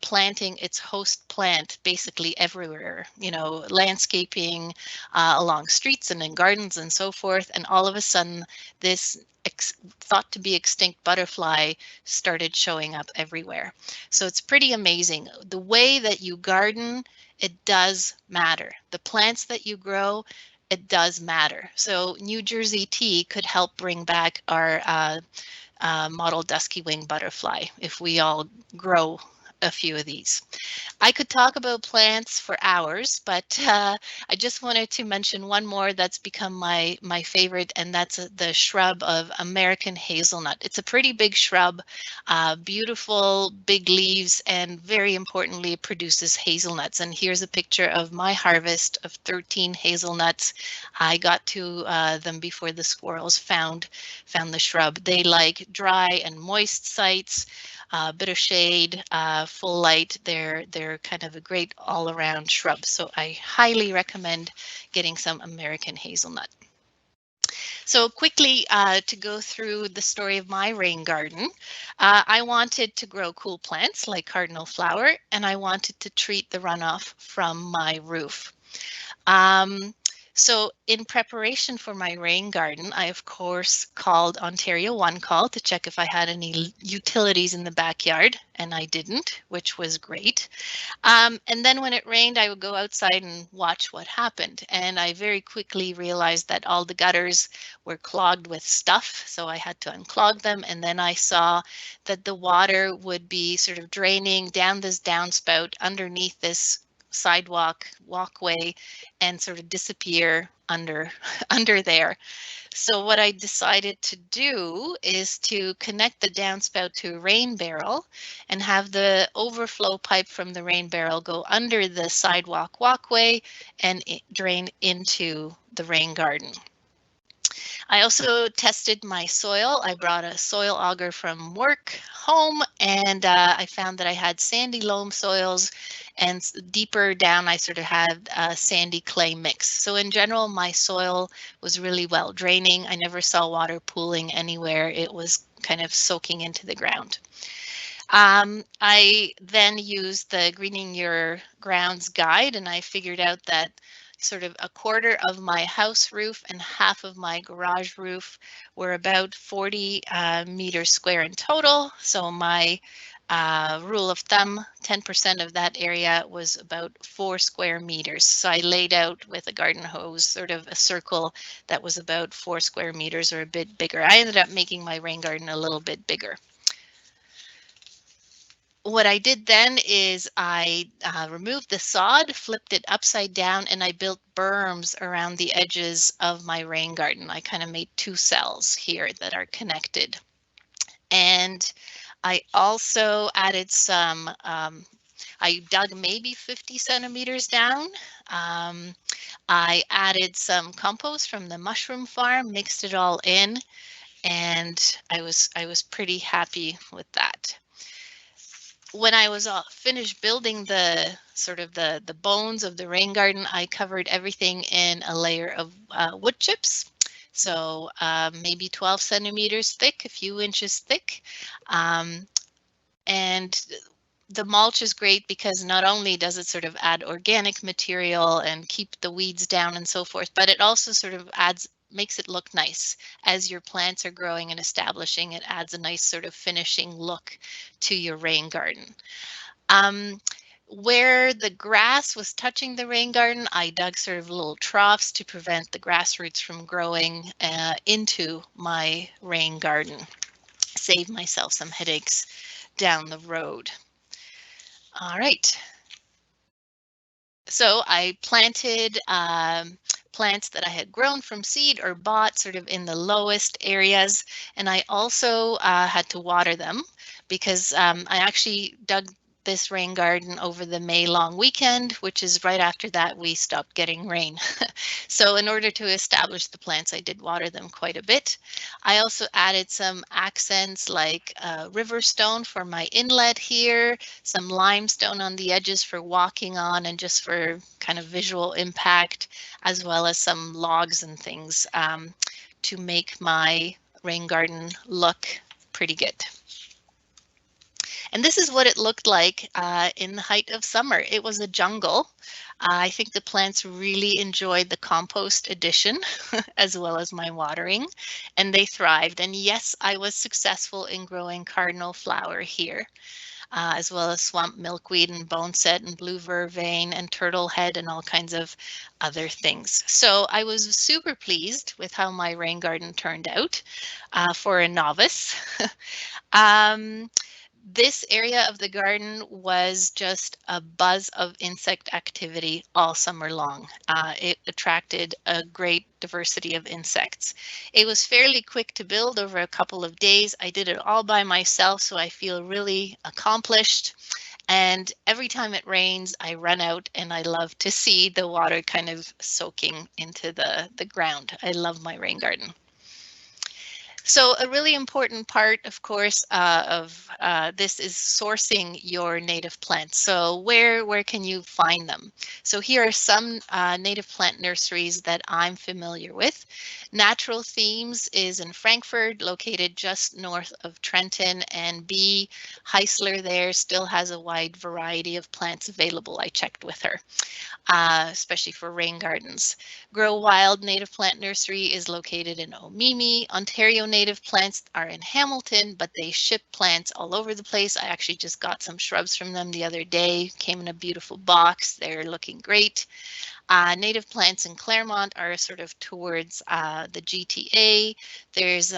planting its host plant basically everywhere, you know, landscaping along streets and in gardens and so forth, and all of a sudden this thought to be extinct butterfly started showing up everywhere. So it's pretty amazing. The way that you garden, it does matter. The plants that you grow, it does matter. So New Jersey tea could help bring back our mottled dusky wing butterfly if we all grow a few of these. I could talk about plants for hours, but I just wanted to mention one more that's become my favorite, and that's the shrub of American hazelnut. It's a pretty big shrub, beautiful big leaves, and very importantly, it produces hazelnuts. And here's a picture of my harvest of 13 hazelnuts. I got to them before the squirrels found the shrub. They like dry and moist sites. Bit of shade, full light. They're kind of a great all-around shrub. So I highly recommend getting some American hazelnut. So quickly to go through the story of my rain garden, I wanted to grow cool plants like cardinal flower, and I wanted to treat the runoff from my roof. So in preparation for my rain garden, I of course called Ontario One Call to check if I had any utilities in the backyard, and I didn't, which was great. And then when it rained, I would go outside and watch what happened. And I very quickly realized that all the gutters were clogged with stuff, so I had to unclog them. And then I saw that the water would be sort of draining down this downspout underneath this walkway and sort of disappear under there. So what I decided to do is to connect the downspout to a rain barrel and have the overflow pipe from the rain barrel go under the sidewalk walkway and drain into the rain garden. I also tested my soil. I brought a soil auger from work home, and I found that I had sandy loam soils, and deeper down I sort of had a sandy clay mix. So in general, my soil was really well draining. I never saw water pooling anywhere. It was kind of soaking into the ground. I then used the Greening Your Grounds guide, and I figured out that sort of a quarter of my house roof and half of my garage roof were about 40 meters square in total. So my rule of thumb, 10% of that area was about 4 square meters. So I laid out with a garden hose sort of a circle that was about 4 square meters or a bit bigger. I ended up making my rain garden a little bit bigger. What I did then is I removed the sod, flipped it upside down, and I built berms around the edges of my rain garden. I kind of made 2 cells here that are connected. And I also added some, I dug maybe 50 centimeters down. I added some compost from the mushroom farm, mixed it all in, and I was pretty happy with that. When I was finished building the sort of the bones of the rain garden, I covered everything in a layer of wood chips. So maybe 12 centimeters thick, a few inches thick. And the mulch is great because not only does it sort of add organic material and keep the weeds down and so forth, but it also sort of makes it look nice as your plants are growing and establishing. It adds a nice sort of finishing look to your rain garden. Where the grass was touching the rain garden, I dug sort of little troughs to prevent the grass roots from growing into my rain garden. Save myself some headaches down the road. All right. So I planted plants that I had grown from seed or bought sort of in the lowest areas. And I also had to water them because I actually dug this rain garden over the May long weekend, which is right after that we stopped getting rain. So in order to establish the plants, I did water them quite a bit. I also added some accents like river stone for my inlet here, some limestone on the edges for walking on and just for kind of visual impact, as well as some logs and things to make my rain garden look pretty good. And this is what it looked like in the height of summer. It was a jungle. I think the plants really enjoyed the compost addition as well as my watering, and they thrived. And yes, I was successful in growing cardinal flower here, as well as swamp milkweed and boneset and blue vervain and turtlehead and all kinds of other things. So I was super pleased with how my rain garden turned out for a novice. This area of the garden was just a buzz of insect activity all summer long. It attracted a great diversity of insects. It was fairly quick to build over a couple of days. I did it all by myself, so I feel really accomplished. And every time it rains, I run out and I love to see the water kind of soaking into the ground. I love my rain garden. So a really important part, of course, of this is sourcing your native plants. So where can you find them? So here are some native plant nurseries that I'm familiar with. Natural Themes is in Frankfurt, located just north of Trenton, and B. Heisler there still has a wide variety of plants available. I checked with her. Especially for rain gardens. Grow Wild Native Plant Nursery is located in Omemee. Ontario Native Plants are in Hamilton, but they ship plants all over the place. I actually just got some shrubs from them the other day. Came in a beautiful box. They're looking great. Native Plants in Claremont are sort of towards the GTA. There's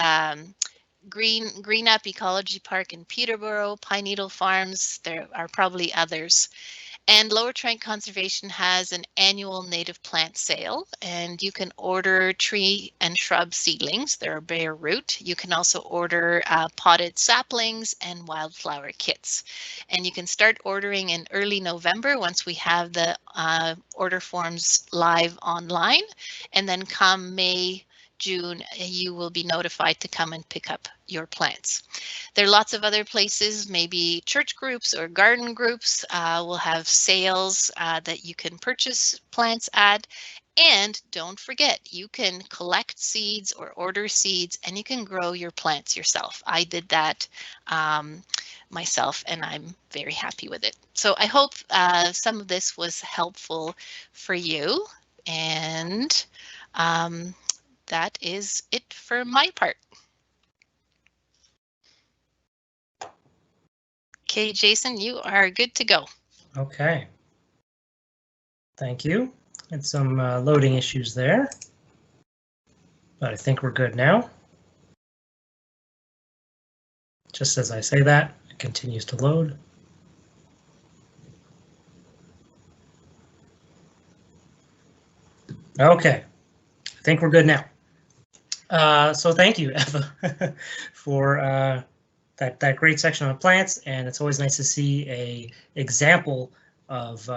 Green Up Ecology Park in Peterborough, Pine Needle Farms. There are probably others. And Lower Trent Conservation has an annual native plant sale, and you can order tree and shrub seedlings. They're bare root. You can also order potted saplings and wildflower kits. And you can start ordering in early November once we have the order forms live online. And then come May, June, you will be notified to come and pick up your plants. There are lots of other places, maybe church groups or garden groups will have sales that you can purchase plants at. And don't forget, you can collect seeds or order seeds and you can grow your plants yourself. I did that myself and I'm very happy with it. So I hope some of this was helpful for you. And that is it for my part. Okay, Jason, you are good to go. Okay. Thank you. Had some loading issues there, but I think we're good now. Just as I say that, it continues to load. Okay, I think we're good now. So thank you, Eva, for that great section on plants, and it's always nice to see a example of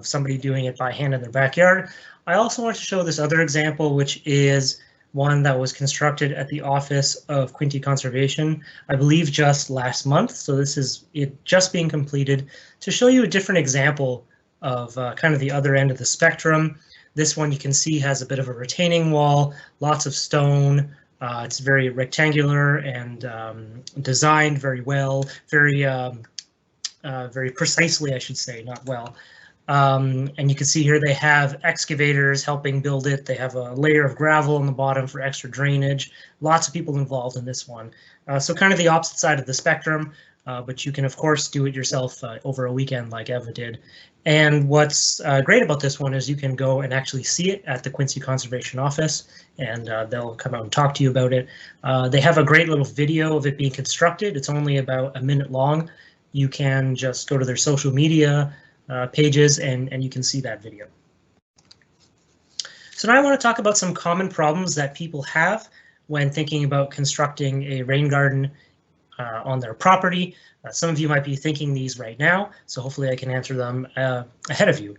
somebody doing it by hand in their backyard. I also want to show this other example, which is one that was constructed at the office of Quinte Conservation, I believe just last month. So this is it just being completed to show you a different example of kind of the other end of the spectrum. This one you can see has a bit of a retaining wall, lots of stone. It's very rectangular and designed very well, very precisely, I should say, not well. And you can see here they have excavators helping build it. They have a layer of gravel on the bottom for extra drainage. Lots of people involved in this one. So kind of the opposite side of the spectrum, but you can, of course, do it yourself over a weekend like Eva did. And what's great about this one is you can go and actually see it at the Quinte Conservation Office, and they'll come out and talk to you about it. They have a great little video of it being constructed. It's only about a minute long. You can just go to their social media pages and you can see that video. So now I want to talk about some common problems that people have when thinking about constructing a rain garden on their property. Some of you might be thinking these right now, so hopefully I can answer them ahead of you.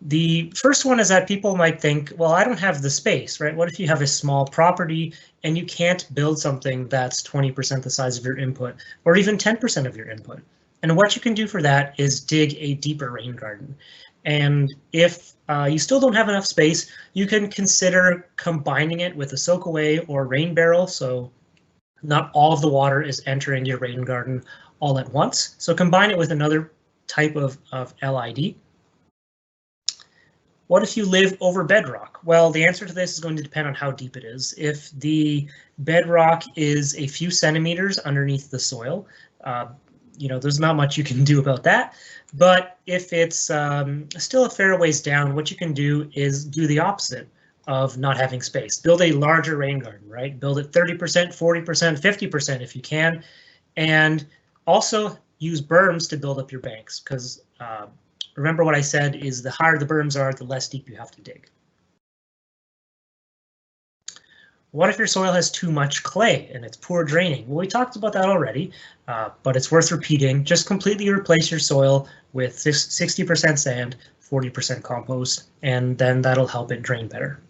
The first one is that people might think, well, I don't have the space, right? What if you have a small property and you can't build something that's 20% the size of your input or even 10% of your input? And what you can do for that is dig a deeper rain garden. And if you still don't have enough space, you can consider combining it with a soak-away or rain barrel, so not all of the water is entering your rain garden all at once. So combine it with another type of LID. What if you live over bedrock? Well, the answer to this is going to depend on how deep it is. If the bedrock is a few centimeters underneath the soil, there's not much you can do about that. But if it's still a fair ways down, what you can do is do the opposite of not having space. Build a larger rain garden, right? Build it 30%, 40%, 50% if you can. And also use berms to build up your banks, because remember what I said is the higher the berms are, the less deep you have to dig. What if your soil has too much clay and it's poor draining? Well, we talked about that already, but it's worth repeating. Just completely replace your soil with 60% sand, 40% compost, and then that'll help it drain better.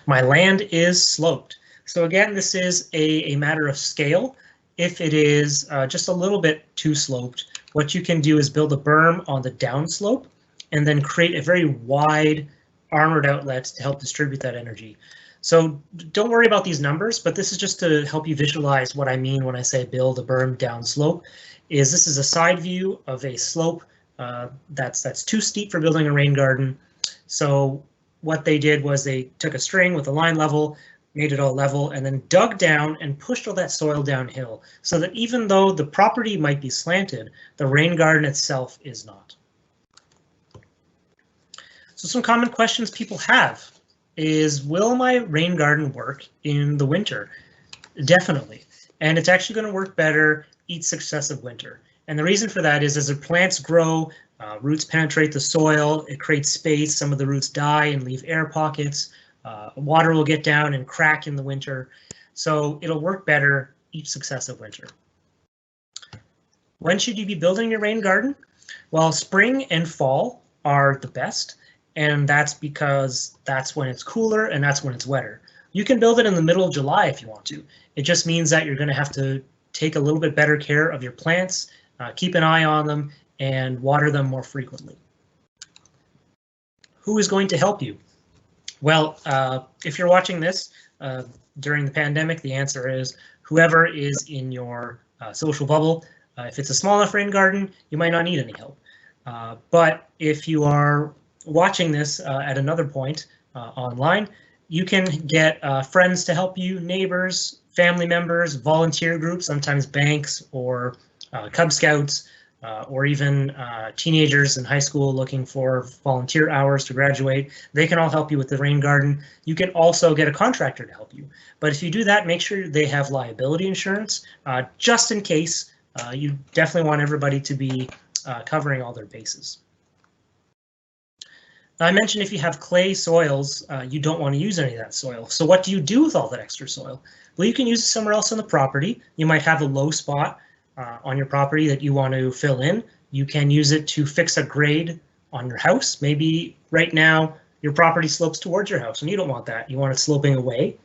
My land is sloped. So again, this is a matter of scale. If it is just a little bit too sloped, what you can do is build a berm on the downslope and then create a very wide armored outlet to help distribute that energy. So don't worry about these numbers, but this is just to help you visualize what I mean when I say build a berm downslope. This is a side view of a slope that's too steep for building a rain garden. So what they did was they took a string with a line level, made it all level, and then dug down and pushed all that soil downhill, so that even though the property might be slanted, the rain garden itself is not. So some common questions people have is, will my rain garden work in the winter? Definitely. And it's actually going to work better each successive winter. And the reason for that is as the plants grow, roots penetrate the soil, it creates space, some of the roots die and leave air pockets, water will get down and crack in the winter. So it'll work better each successive winter. When should you be building your rain garden? Well, spring and fall are the best. And that's because that's when it's cooler and that's when it's wetter. You can build it in the middle of July if you want to. It just means that you're going to have to take a little bit better care of your plants, keep an eye on them, and water them more frequently. Who is going to help you? Well, if you're watching this during the pandemic, the answer is whoever is in your social bubble. If it's a small enough rain garden, you might not need any help. But if you are watching this at another point online, you can get friends to help you, neighbors, family members, volunteer groups, sometimes banks or Cub Scouts, or even teenagers in high school looking for volunteer hours to graduate. They can all help you with the rain garden. You can also get a contractor to help you. But if you do that, make sure they have liability insurance, just in case. You definitely want everybody to be covering all their bases. I mentioned if you have clay soils, you don't want to use any of that soil. So what do you do with all that extra soil? Well, you can use it somewhere else on the property. You might have a low spot on your property that you want to fill in. You can use it to fix a grade on your house. Maybe right now your property slopes towards your house and you don't want that. You want it sloping away.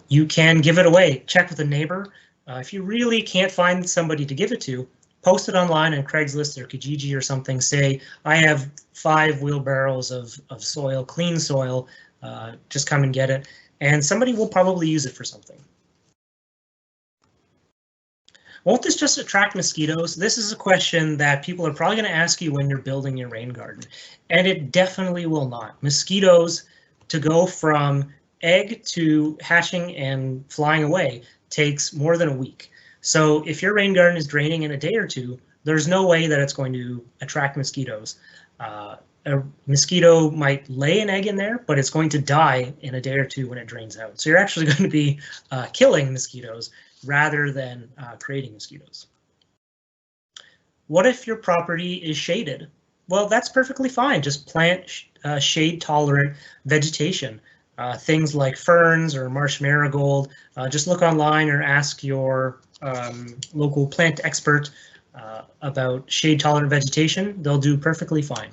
You can give it away. Check with a neighbor. If you really can't find somebody to give it to, post it online on Craigslist or Kijiji or something. Say, I have 5 wheelbarrows of soil, clean soil, just come and get it. And somebody will probably use it for something. Won't this just attract mosquitoes? This is a question that people are probably going to ask you when you're building your rain garden. And it definitely will not. Mosquitoes, to go from egg to hatching and flying away, takes more than a week. So if your rain garden is draining in a day or two, there's no way that it's going to attract mosquitoes. A mosquito might lay an egg in there, but it's going to die in a day or two when it drains out. So you're actually going to be killing mosquitoes rather than creating mosquitoes. What if your property is shaded? Well, that's perfectly fine. Just plant shade-tolerant vegetation. Things like ferns or marsh marigold. Just look online or ask your local plant expert about shade-tolerant vegetation. They'll do perfectly fine.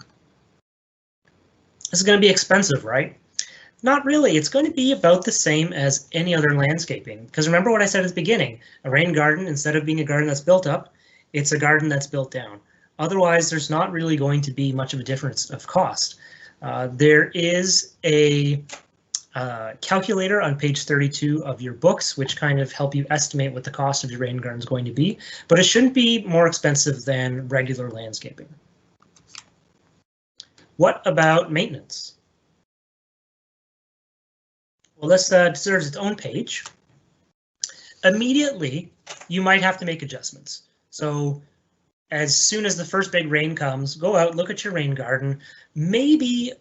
This is going to be expensive, right? Not really. It's going to be about the same as any other landscaping. Because remember what I said at the beginning, a rain garden, instead of being a garden that's built up, it's a garden that's built down. Otherwise, there's not really going to be much of a difference of cost. There is a calculator on page 32 of your books, which kind of help you estimate what the cost of your rain garden is going to be, but it shouldn't be more expensive than regular landscaping. What about maintenance? Well, this deserves its own page. Immediately, you might have to make adjustments. So as soon as the first big rain comes, go out, look at your rain garden. Maybe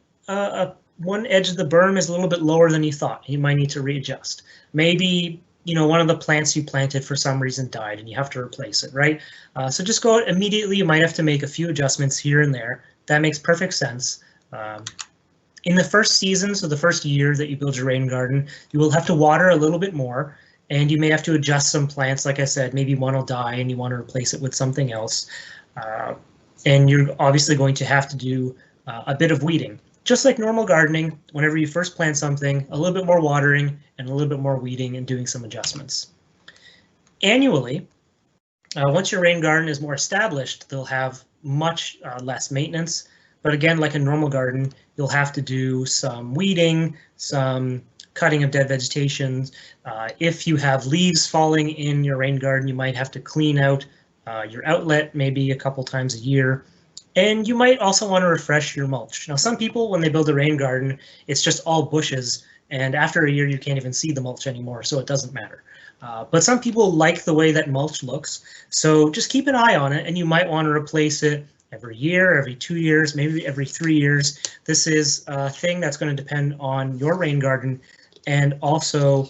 one edge of the berm is a little bit lower than you thought. You might need to readjust. Maybe, you know, one of the plants you planted for some reason died and you have to replace it, right? So just go out immediately. You might have to make a few adjustments here and there. That makes perfect sense. In the first season, so the first year that you build your rain garden, you will have to water a little bit more, and you may have to adjust some plants. Like I said, maybe one will die and you want to replace it with something else. And you're obviously going to have to do a bit of weeding. Just like normal gardening, whenever you first plant something, a little bit more watering and a little bit more weeding and doing some adjustments. Annually, once your rain garden is more established, they'll have much less maintenance. But again, like a normal garden, you'll have to do some weeding, some cutting of dead vegetation. If you have leaves falling in your rain garden, you might have to clean out your outlet maybe a couple times a year. And you might also want to refresh your mulch. Now, some people, when they build a rain garden, it's just all bushes, and after a year you can't even see the mulch anymore, so it doesn't matter. But some people like the way that mulch looks, so just keep an eye on it, and you might want to replace it every year, every 2 years, maybe every 3 years. This is a thing that's going to depend on your rain garden and also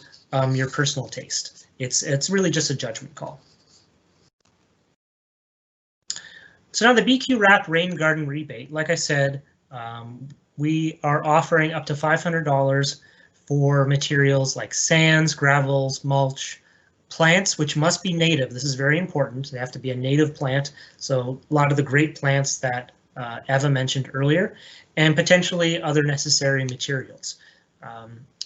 your personal taste. It's really just a judgment call. So now the BQRAP rain garden rebate, like I said, we are offering up to $500 for materials like sands, gravels, mulch, plants, which must be native. This is very important. They have to be a native plant. So a lot of the great plants that Eva mentioned earlier, and potentially other necessary materials.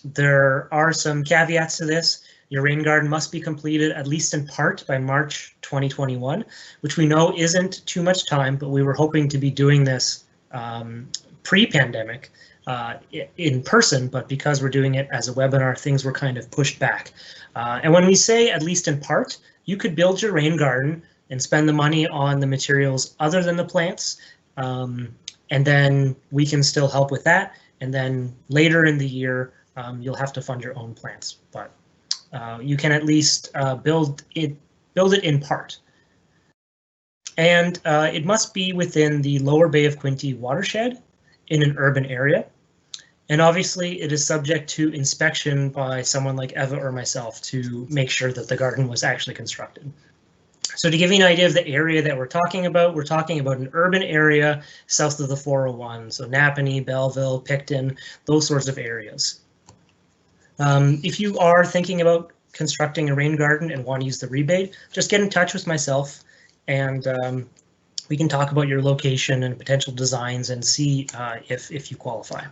There are some caveats to this. Your rain garden must be completed at least in part by March 2021, which we know isn't too much time, but we were hoping to be doing this pre-pandemic in person, but because we're doing it as a webinar, things were kind of pushed back. And when we say at least in part, you could build your rain garden and spend the money on the materials other than the plants, and then we can still help with that. And then later in the year, you'll have to fund your own plants, but you can at least build it in part. And it must be within the Lower Bay of Quinte watershed in an urban area. And obviously it is subject to inspection by someone like Eva or myself to make sure that the garden was actually constructed. So to give you an idea of the area that we're talking about an urban area south of the 401, so Napanee, Belleville, Picton, those sorts of areas. If you are thinking about constructing a rain garden and want to use the rebate, just get in touch with myself and we can talk about your location and potential designs and see if you qualify.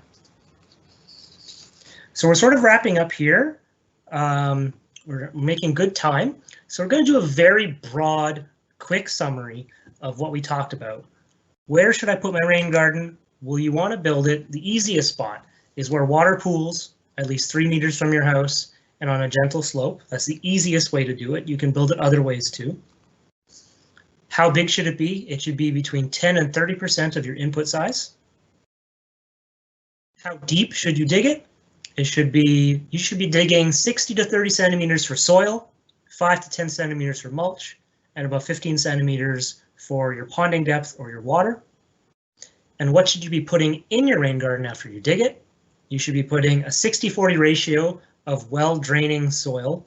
So we're sort of wrapping up here. We're making good time. So we're going to do a very broad, quick summary of what we talked about. Where should I put my rain garden? Will you want to build it? The easiest spot is where water pools at least 3 meters from your house and on a gentle slope. That's the easiest way to do it. You can build it other ways too. How big should it be? It should be between 10 and 30% of your input size. How deep should you dig it? You should be digging 60 to 30 centimeters for soil, 5 to 10 centimeters for mulch, and about 15 centimeters for your ponding depth or your water. And what should you be putting in your rain garden after you dig it? You should be putting a 60-40 ratio of well-draining soil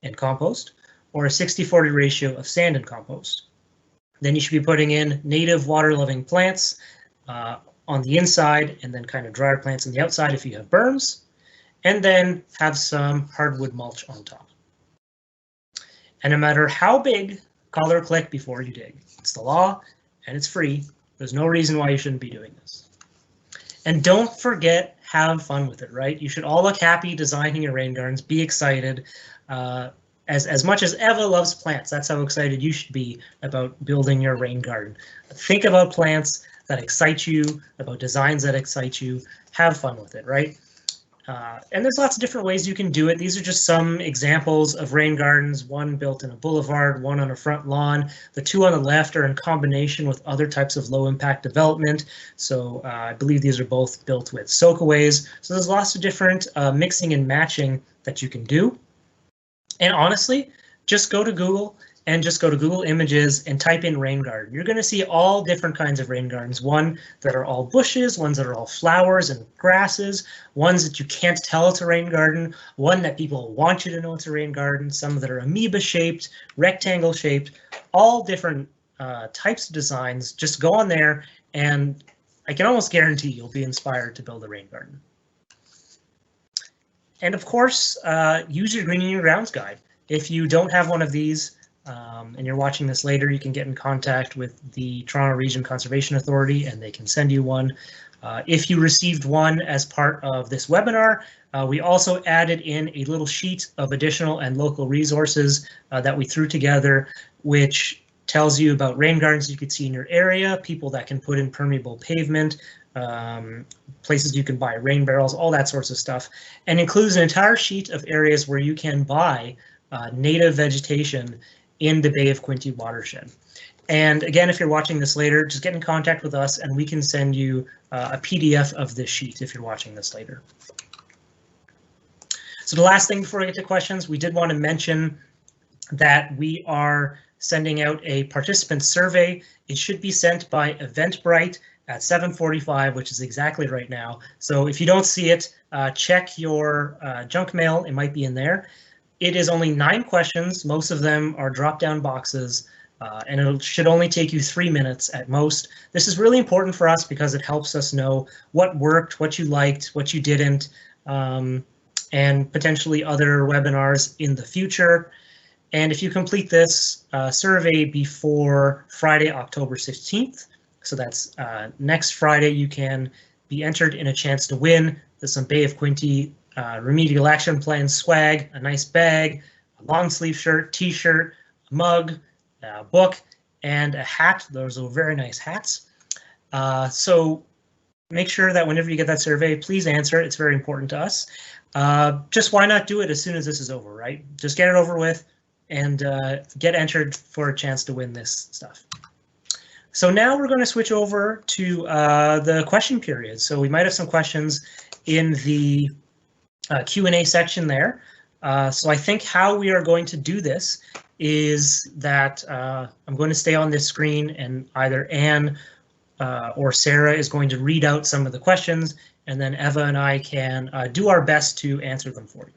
and compost, or a 60-40 ratio of sand and compost. Then you should be putting in native water-loving plants on the inside, and then kind of drier plants on the outside if you have berms, and then have some hardwood mulch on top. And no matter how big, call or click before you dig. It's the law, and it's free. There's no reason why you shouldn't be doing this. And don't forget, have fun with it, right? You should all look happy designing your rain gardens, be excited. As much as Eva loves plants, that's how excited you should be about building your rain garden. Think about plants that excite you, about designs that excite you. Have fun with it, right? And there's lots of different ways you can do it. These are just some examples of rain gardens, one built in a boulevard, one on a front lawn. The two on the left are in combination with other types of low impact development. So I believe these are both built with soakaways. So there's lots of different mixing and matching that you can do. And honestly, just go to Google and just go to Google Images and type in rain garden. You're going to see all different kinds of rain gardens, one that are all bushes, ones that are all flowers and grasses, ones that you can't tell it's a rain garden, one that people want you to know it's a rain garden, some that are amoeba shaped, rectangle shaped, all different types of designs. Just go on there and I can almost guarantee you'll be inspired to build a rain garden. And of course, use your Greening Your Grounds guide. If you don't have one of these, and you're watching this later, you can get in contact with the Toronto Region Conservation Authority and they can send you one. If you received one as part of this webinar, we also added in a little sheet of additional and local resources that we threw together, which tells you about rain gardens you could see in your area, people that can put in permeable pavement, places you can buy rain barrels, all that sorts of stuff, and includes an entire sheet of areas where you can buy native vegetation in the Bay of Quinte watershed. And again, if you're watching this later, just get in contact with us and we can send you a PDF of this sheet if you're watching this later. So the last thing before I get to questions, we did want to mention that we are sending out a participant survey. It should be sent by Eventbrite at 7:45, which is exactly right now. So if you don't see it, check your junk mail. It might be in there. It is only 9 questions. Most of them are drop-down boxes, and it should only take you 3 minutes at most. This is really important for us because it helps us know what worked, what you liked, what you didn't, and potentially other webinars in the future. And if you complete this survey before Friday, October 16th, so that's next Friday, you can be entered in a chance to win some Bay of Quinte remedial action plan swag, a nice bag, a long sleeve shirt, t-shirt, a mug, a book, and a hat. Those are very nice hats. So make sure that whenever you get that survey, please answer it. It's very important to us. Just why not do it as soon as this is over, right? Just get it over with and get entered for a chance to win this stuff. So now we're going to switch over to the question period. So we might have some questions in the Q&A section there. So I think how we are going to do this is that I'm going to stay on this screen and either Anne or Sarah is going to read out some of the questions and then Eva and I can do our best to answer them for you.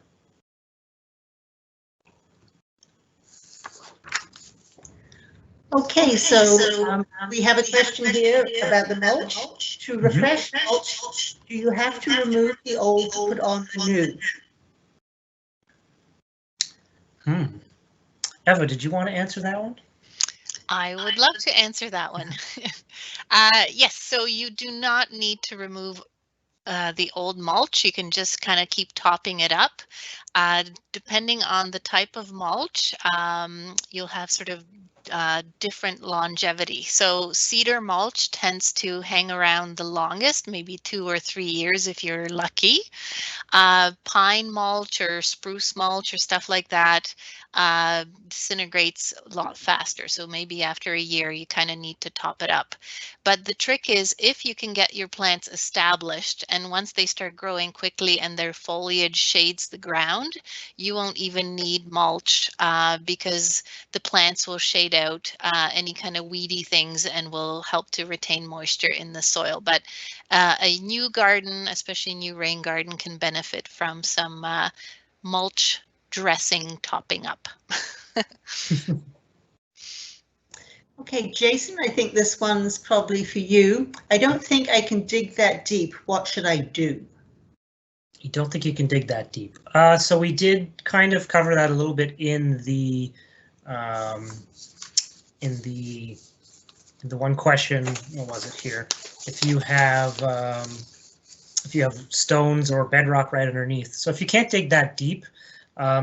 Okay, so we have a question here about the mulch. To refresh mulch, do you have to remove the old to put on the new? Eva, did you want to answer that one? I would love to answer that one. Yes, so you do not need to remove the old mulch. You can just kind of keep topping it up. Depending on the type of mulch, you'll have sort of different longevity. So cedar mulch tends to hang around the longest, maybe 2 or 3 years if you're lucky. Pine mulch or spruce mulch or stuff like that disintegrates a lot faster. So maybe after a year, you kind of need to top it up. But the trick is if you can get your plants established and once they start growing quickly and their foliage shades the ground, you won't even need mulch because the plants will shade out any kind of weedy things and will help to retain moisture in the soil. But a new garden, especially a new rain garden, can benefit from some mulch dressing topping up. Okay, Jason, I think this one's probably for you. I don't think I can dig that deep. What should I do? You don't think you can dig that deep. So we did kind of cover that a little bit in the one question. What was it here? If you have if you have stones or bedrock right underneath. So if you can't dig that deep,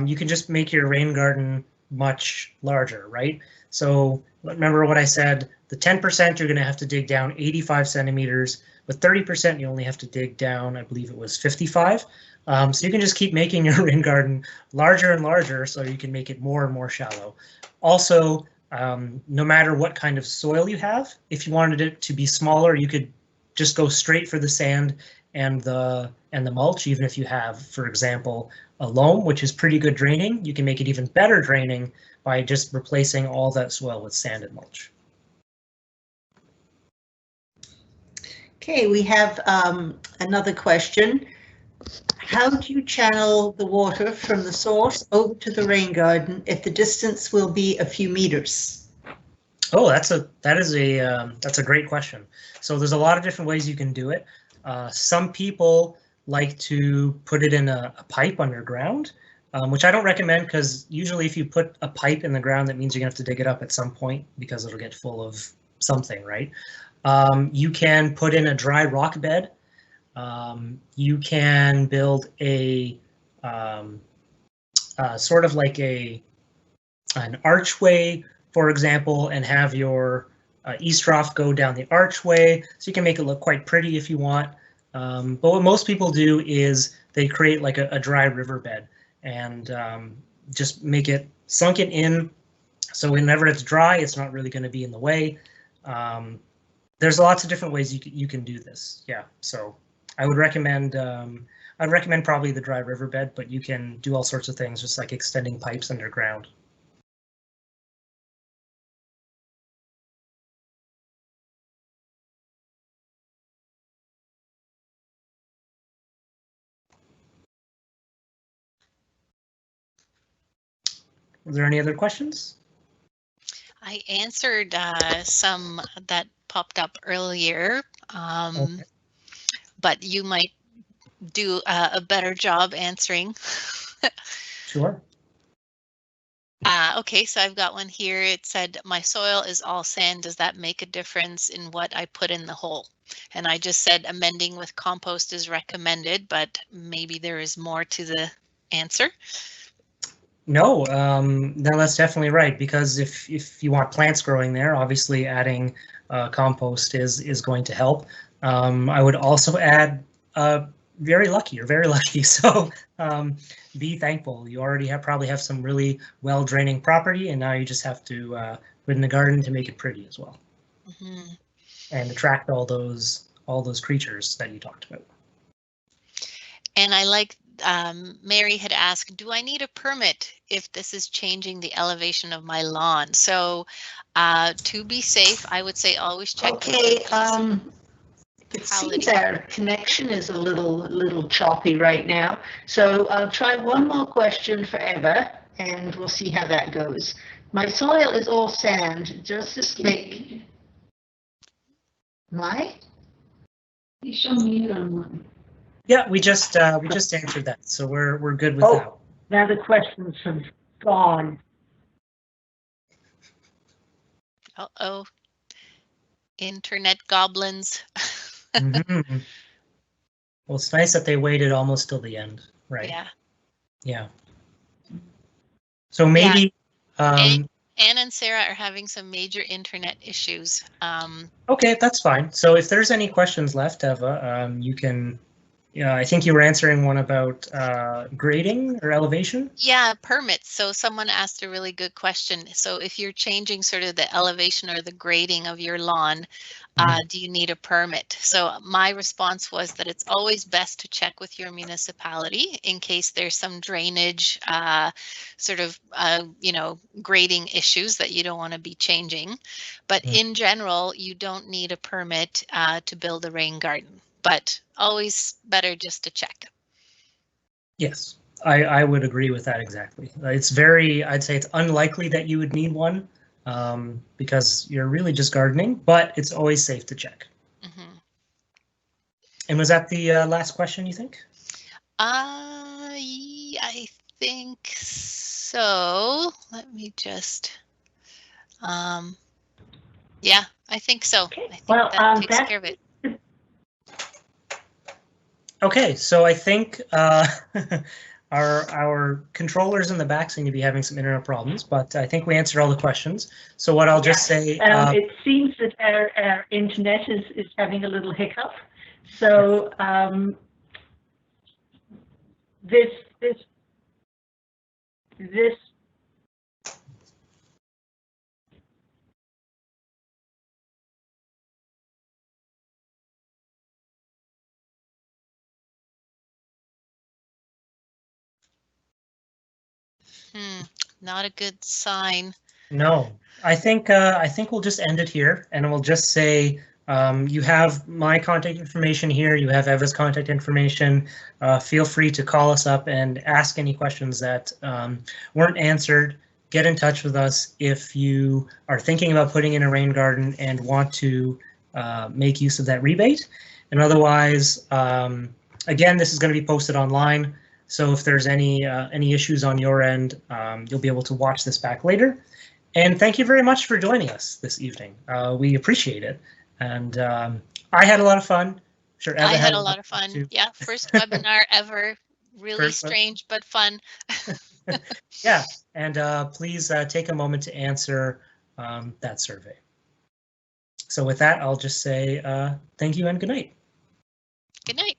you can just make your rain garden much larger, right? So remember what I said, the 10% you're going to have to dig down 85 centimeters, with 30% you only have to dig down, I believe it was 55. So you can just keep making your rain garden larger and larger so you can make it more and more shallow. Also, no matter what kind of soil you have, if you wanted it to be smaller, you could just go straight for the sand and the mulch. Even if you have, for example, a loam, which is pretty good draining, you can make it even better draining by just replacing all that soil with sand and mulch. Okay, we have another question. How do you channel the water from the source over to the rain garden if the distance will be a few meters? Oh, that's a great question. So there's a lot of different ways you can do it. Some people like to put it in a pipe underground, which I don't recommend, because usually if you put a pipe in the ground, that means you're gonna have to dig it up at some point because it'll get full of something, right? You can put in a dry rock bed. You can build a sort of like an archway, for example, and have your east trough go down the archway, so you can make it look quite pretty if you want. But what most people do is they create like a dry riverbed and just make it sunk it in, so whenever it's dry, it's not really going to be in the way. There's lots of different ways you can do this. Yeah, so I would recommend I'd recommend probably the dry riverbed, but you can do all sorts of things, just like extending pipes underground. Are there any other questions? I answered some that popped up earlier, Okay. but you might do a better job answering. Sure. Okay, so I've got one here. It said, my soil is all sand. Does that make a difference in what I put in the hole? And I just said amending with compost is recommended, but maybe there is more to the answer. No, no, that's definitely right, because if you want plants growing there, obviously adding compost is going to help. I would also add very lucky. You're very lucky. So be thankful. You already probably have some really well draining property, and now you just have to put in the garden to make it pretty as well, and attract all those creatures that you talked about. And I like Mary had asked, do I need a permit if this is changing the elevation of my lawn? So to be safe, I would say always check. Okay, it seems our connection is a little choppy right now. So I'll try one more question for Eva, and we'll see how that goes. My soil is all sand. Does this make You show me on one. Yeah, we just answered that, so we're good with that. Now the questions have gone. Uh-oh. Internet goblins. Mm-hmm. Well, it's nice that they waited almost till the end, right? Yeah. Yeah. So maybe. Yeah. Anne and Sarah are having some major internet issues. Okay, that's fine. So if there's any questions left, Eva, you can. Yeah, I think you were answering one about grading or elevation. Yeah, permits. So someone asked a really good question. So if you're changing sort of the elevation or the grading of your lawn, do you need a permit? So my response was that it's always best to check with your municipality in case there's some drainage sort of, grading issues that you don't want to be changing. But in general, you don't need a permit to build a rain garden, but always better just to check. Yes, I would agree with that exactly. I'd say it's unlikely that you would need one because you're really just gardening, but it's always safe to check. And was that the last question, you think? I think so. Let me just, yeah, I think so. Okay. I think that takes care of it. Okay, so I think our controllers in the back seem to be having some internet problems, but I think we answered all the questions. So what I'll just say. It seems that our internet is having a little hiccup. So this Not a good sign. No, I think we'll just end it here, and we'll just say you have my contact information here. You have Eva's contact information. Feel free to call us up and ask any questions that weren't answered. Get in touch with us if you are thinking about putting in a rain garden and want to make use of that rebate. And otherwise, again, this is going to be posted online. So if there's any issues on your end, you'll be able to watch this back later. And thank you very much for joining us this evening. We appreciate it. And I had a lot of fun. Sure, Eva I had a lot of fun. Too. Yeah, first webinar ever. Really strange, but fun. Yeah, and please take a moment to answer that survey. So with that, I'll just say thank you and good night. Good night.